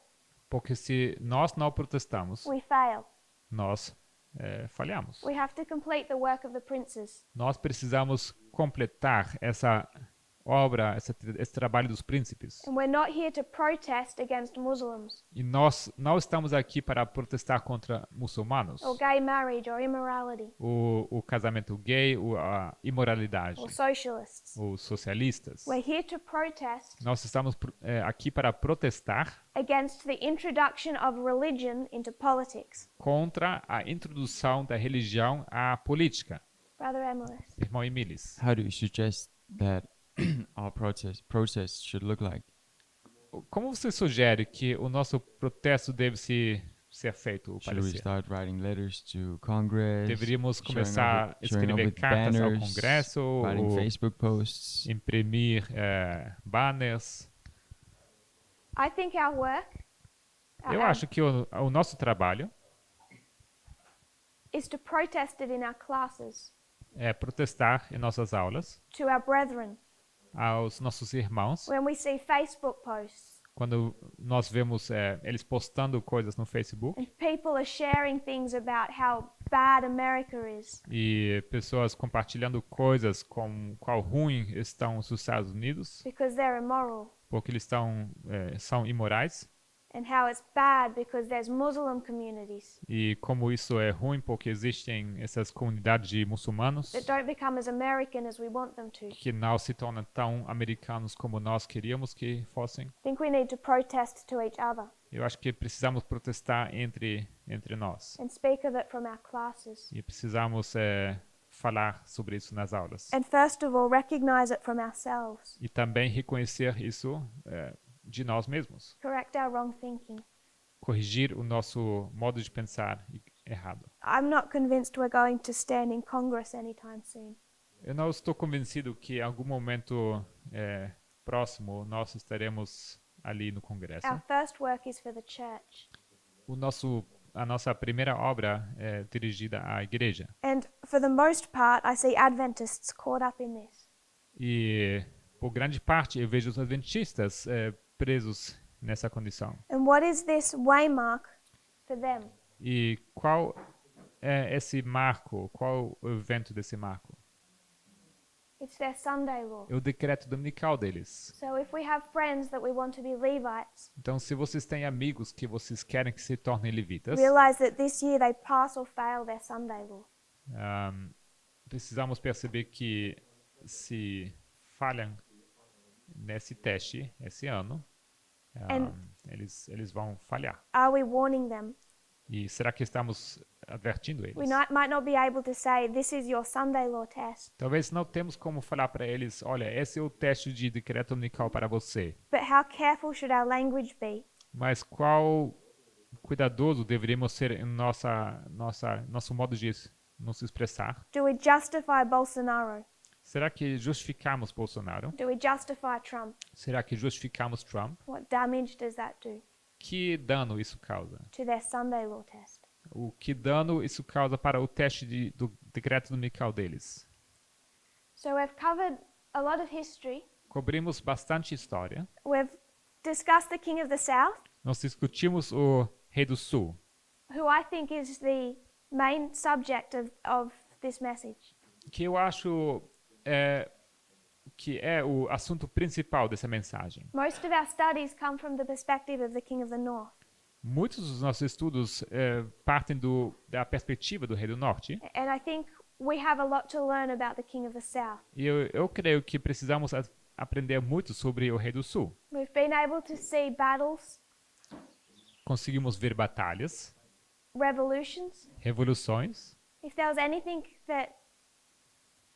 Porque se nós não protestamos, we fail. nós falhamos. We have to complete the work of the princes. Nós precisamos completar essa obra, esse trabalho dos príncipes. And we're not here to protest against Muslims E nós não estamos aqui para protestar contra muçulmanos, or gay marriage or immorality o casamento gay, a imoralidade, or socialists. os socialistas. We're here to protest Nós estamos aqui para protestar against the introduction of religion into politics. contra a introdução da religião à política. Brother Emilis. Irmão Emilis, How do you suggest that our process should look like? como você sugere que o nosso protesto deve ser feito? Should we Parecer? start writing letters to Congress? Deveríamos showing up começar a with- showing up escrever with cartas ao banners, Congresso, writing ou Facebook posts? imprimir banners. I think our work Eu acho que o nosso trabalho is to protest it in our classes, é protestar em nossas aulas to our brethren, aos nossos irmãos when we see Facebook posts quando nós vemos eles postando coisas no Facebook and people are sharing things about how bad America is. e pessoas compartilhando coisas com qual ruim estão os Estados Unidos Because they're immoral, porque eles são imorais and how it's bad because there's Muslim communities e como isso é ruim porque existem essas comunidades de muçulmanos that don't become as American as we want them to. que não se tornam tão americanos como nós queríamos que fossem. I think we need to protest to each other Eu acho que precisamos protestar entre nós and speak of it from our classes. e precisamos falar sobre isso nas aulas And first of all, recognize it from ourselves. e também reconhecer isso de nós mesmos, Correct our wrong thinking. corrigir o nosso modo de pensar errado. I'm not convinced we're going to stand in Congress anytime soon. Eu não estou convencido que em algum momento próximo nós estaremos ali no Congresso. Our first work is for the church. A nossa primeira obra é dirigida à igreja. And for the most part, I see Adventists caught up in this. E por grande parte eu vejo os adventistas presos nessa condição. And what is this waymark for them? E qual é esse marco? Qual o evento desse marco? It's their Sunday law. É o decreto dominical deles. So if we have friends that we want to be Levites, Então, se vocês têm amigos que vocês querem que se tornem levitas, realize that this year they pass or fail their Sunday law. precisamos perceber que se falham nesse teste esse ano, eles vão falhar. Are we warning them? E será que estamos advertindo eles? We might not be able to say, this is your Sunday law test. Talvez não temos como falar para eles, olha, esse é o teste de decreto dominical para você. But how careful should our language be? Mas qual cuidadoso deveríamos ser em nosso modo de nos expressar? Do we justify Bolsonaro? Será que justificamos Bolsonaro? Do we justify Trump? Será que justificamos Trump? What damage does that do Que dano isso causa? to their Sunday law test? O que dano isso causa para o teste do decreto dominical deles? So we've covered a lot of history. Cobrimos bastante história. We've discussed the King of the South, Nós discutimos o Rei do Sul, who I think is the main subject of this message. que eu acho que é o assunto principal dessa mensagem. Most of our studies come from the perspective of the King of the North. Muitos dos nossos estudos partem da perspectiva do Rei do Norte. And I think we have a lot to learn about the King of the South. E eu creio que precisamos aprender muito sobre o Rei do Sul. We've been able to see battles, Conseguimos ver batalhas, revolutions. revoluções. If there was anything that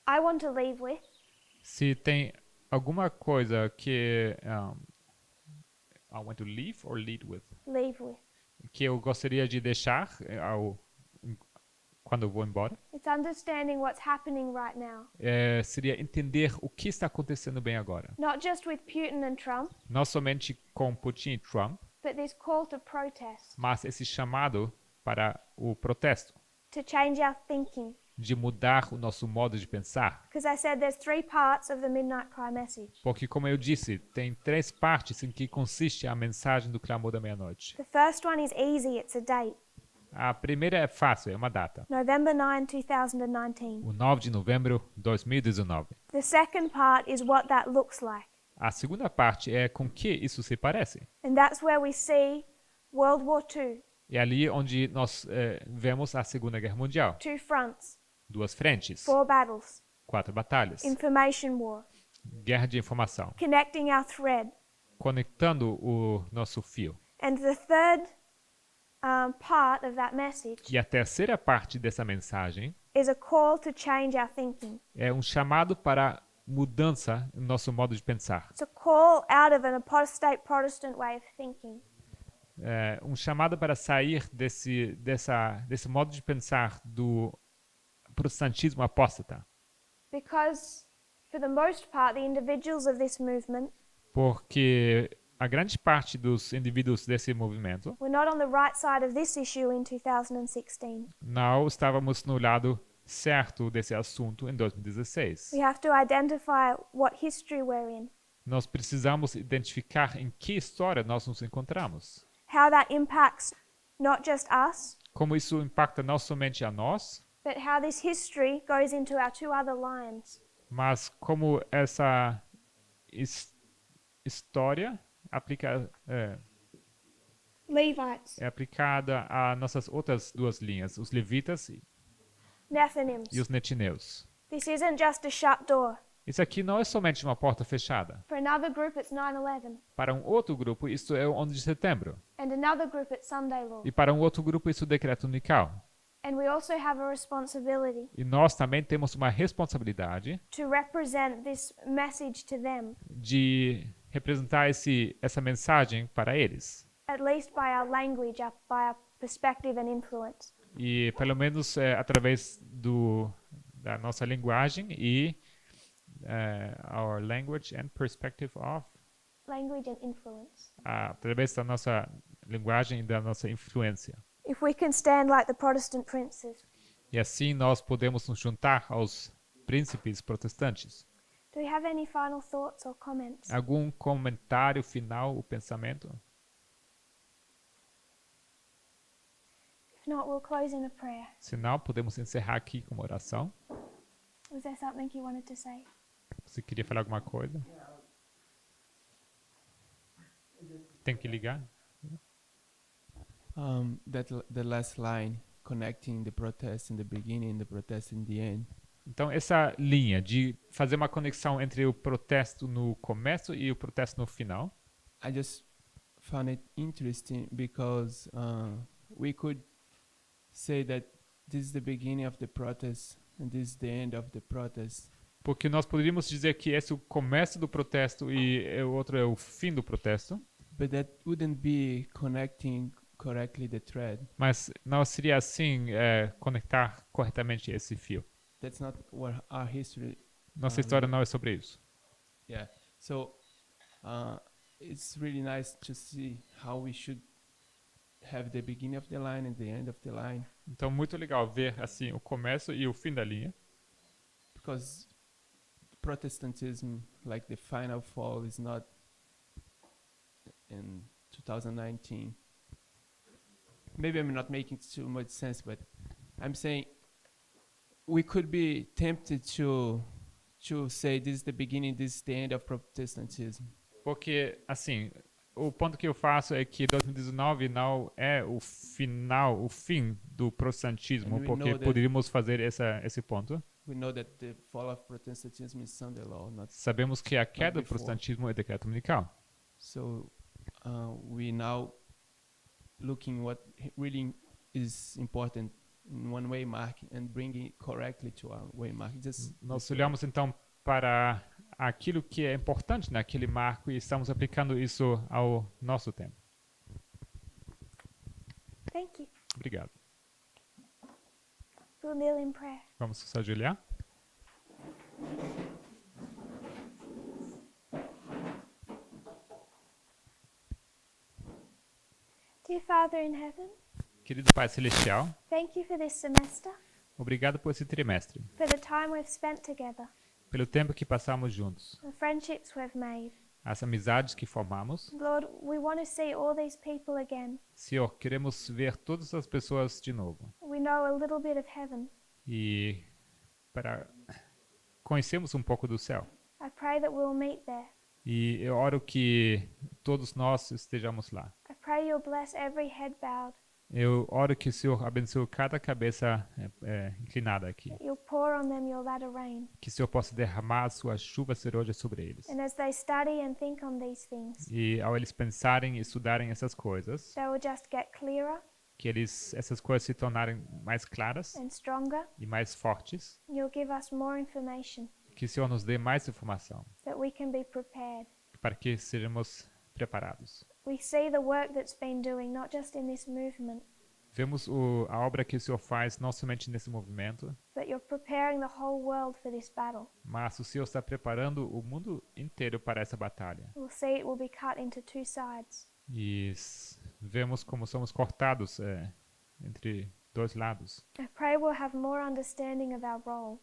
I want to leave with, Se tem alguma coisa que I want to leave or lead with, leave with, que eu gostaria de deixar quando eu vou embora, It's understanding what's happening right now. seria entender o que está acontecendo bem agora. Not just with Putin and Trump, Não somente com Putin e Trump, but this call to protest, mas esse chamado para o protesto, to change our thinking. de mudar o nosso modo de pensar. Because I said there's 3 parts of the Midnight Cry message. Porque, como eu disse, tem 3 partes em que consiste a mensagem do clamor da meia-noite. The first one is easy, it's a date. A primeira é fácil, é uma data. November 9, 2019. O 9 de novembro de 2019. The second part is what that looks like. A segunda parte é com que isso se parece. And that's where we see World War II, É ali onde nós vemos a Segunda Guerra Mundial. 2 fronts, 2 frentes, 4 battles, 4 batalhas, information war, guerra de informação, connecting our thread. conectando o nosso fio. And the third part of that message E a terceira parte dessa mensagem is a call to change our thinking. é um chamado para mudança no nosso modo de pensar. It's a call out of an apostate Protestant way of thinking. É um chamado para sair desse modo de pensar do protestantismo apóstata. Because, for the most part, the individuals of this movement Porque a grande parte dos indivíduos desse movimento were not on the right side of this issue in 2016. não estávamos no lado certo desse assunto em 2016. We have to identify what history we're in, Nós precisamos identificar em que história nós nos encontramos. how that impacts not just us, Como isso impacta não somente a nós, but how this history goes into our 2 other lines. mas como essa história Levites, é aplicada a nossas outras 2 linhas, os levitas Nethinims. e os netineus. This isn't just a shut door. Isso aqui não é somente uma porta fechada. For another group, it's 9/11, Para um outro grupo, isso é o 11 de setembro. and another group, it's Sunday law. E para um outro grupo, isso é o decreto unical. And we also have a responsibility E nós também temos uma responsabilidade to represent this message to them, de representar essa mensagem para eles. at least by our language, by our perspective and influence. E pelo menos através da nossa linguagem e our language and perspective of, Language and influence. através da nossa linguagem e da nossa influência. If we can stand like the Protestant princes. E assim nós podemos nos juntar aos príncipes protestantes. Do we have any final thoughts or comments? Algum comentário final, o pensamento? If not, we'll close in a prayer. Se não, podemos encerrar aqui com uma oração. Was there something you wanted to say? Você queria falar alguma coisa? Tem que ligar? The last line, connecting the protest in the beginning and the protest in the end. Então, essa linha de fazer uma conexão entre o protesto no começo e o protesto no final, I just found it interesting because we could say that this is the beginning of the protest and this is the end of the protest. porque nós poderíamos dizer que esse é o começo do protesto e o outro é o fim do protesto, But that wouldn't be connecting correctly the thread. mas não seria assim conectar corretamente esse fio. That's not what our history. Nossa história não é sobre isso. Yeah. So it's really nice to see how we should have the beginning of the line and the end of the line. Então, muito legal ver assim o começo e o fim da linha, Because Protestantism, like the final fall, is not in 2019. Maybe I'm not making too much sense, but I'm saying we could be tempted to say this is the beginning, this is the end of Protestantism. porque assim, o ponto que eu faço é que 2019 não é o final, o fim do protestantismo, And we porque know that- poderíamos fazer esse ponto. We know that the fall of Protestantism is Sunday law, not Sabemos que a queda do before. protestantismo é decreto dominical. so. We now looking what really is important in one way mark and bringing it correctly to our way mark. Nós olhamos então para aquilo que é importante naquele marco e estamos aplicando isso ao nosso tempo. Thank you. Obrigado. We'll kneel in prayer. Vamos nos ajoelhar? Dear Father in heaven, Querido Pai Celestial, thank you for this semester, obrigado por esse trimestre, for the time we've spent together, pelo tempo que passamos juntos, the friendships we've made. as amizades que formamos. Lord, we want to see all these people again. Senhor, queremos ver todas as pessoas de novo. We know a little bit of heaven. E para conhecermos um pouco do céu. I pray that we'll meet there. E eu oro que todos nós estejamos lá. I pray you'll bless every head bowed. Eu oro que o Senhor abençoe cada cabeça inclinada aqui. That you'll pour on them your latter rain. Que o Senhor possa derramar a sua chuva serôdia sobre eles. And as they study and think on these things, E ao eles pensarem e estudarem essas coisas, they will just get clearer que essas coisas se tornarem mais claras and stronger. e mais fortes. You'll give us more information Que o Senhor nos dê mais informação that we can be prepared. para que sejamos preparados. We see the work that's been doing, not just in this movement, Vemos a obra que o Senhor faz não somente nesse movimento, but you're preparing the whole world for this battle. mas o Senhor está preparando o mundo inteiro para essa batalha. We'll see it will be cut into two sides. E vemos como somos cortados entre dois lados. I pray we'll have more understanding of our role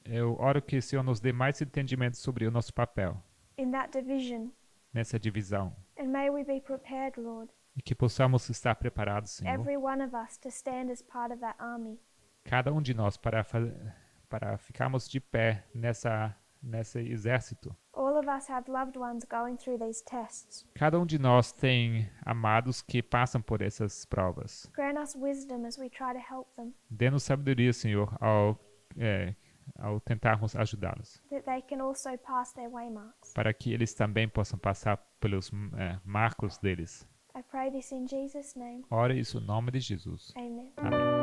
Eu oro que o Senhor nos dê mais entendimento sobre o nosso papel in that division. nessa divisão. And may we be prepared, Lord, E que possamos estar preparados, Senhor, every one of us, to stand as part of that army. cada um de nós, para ficarmos de pé nesse exército. All of us have loved ones going through these tests. Cada um de nós tem amados que passam por essas provas. Grant us wisdom as we try to help them, Dê-nos sabedoria, Senhor, ao tentarmos ajudá-los, that they can also pass their waymarks. para que eles também possam passar pelos marcos deles. I pray this in Jesus' name. Ore isso em nome de Jesus. Amen. Amém.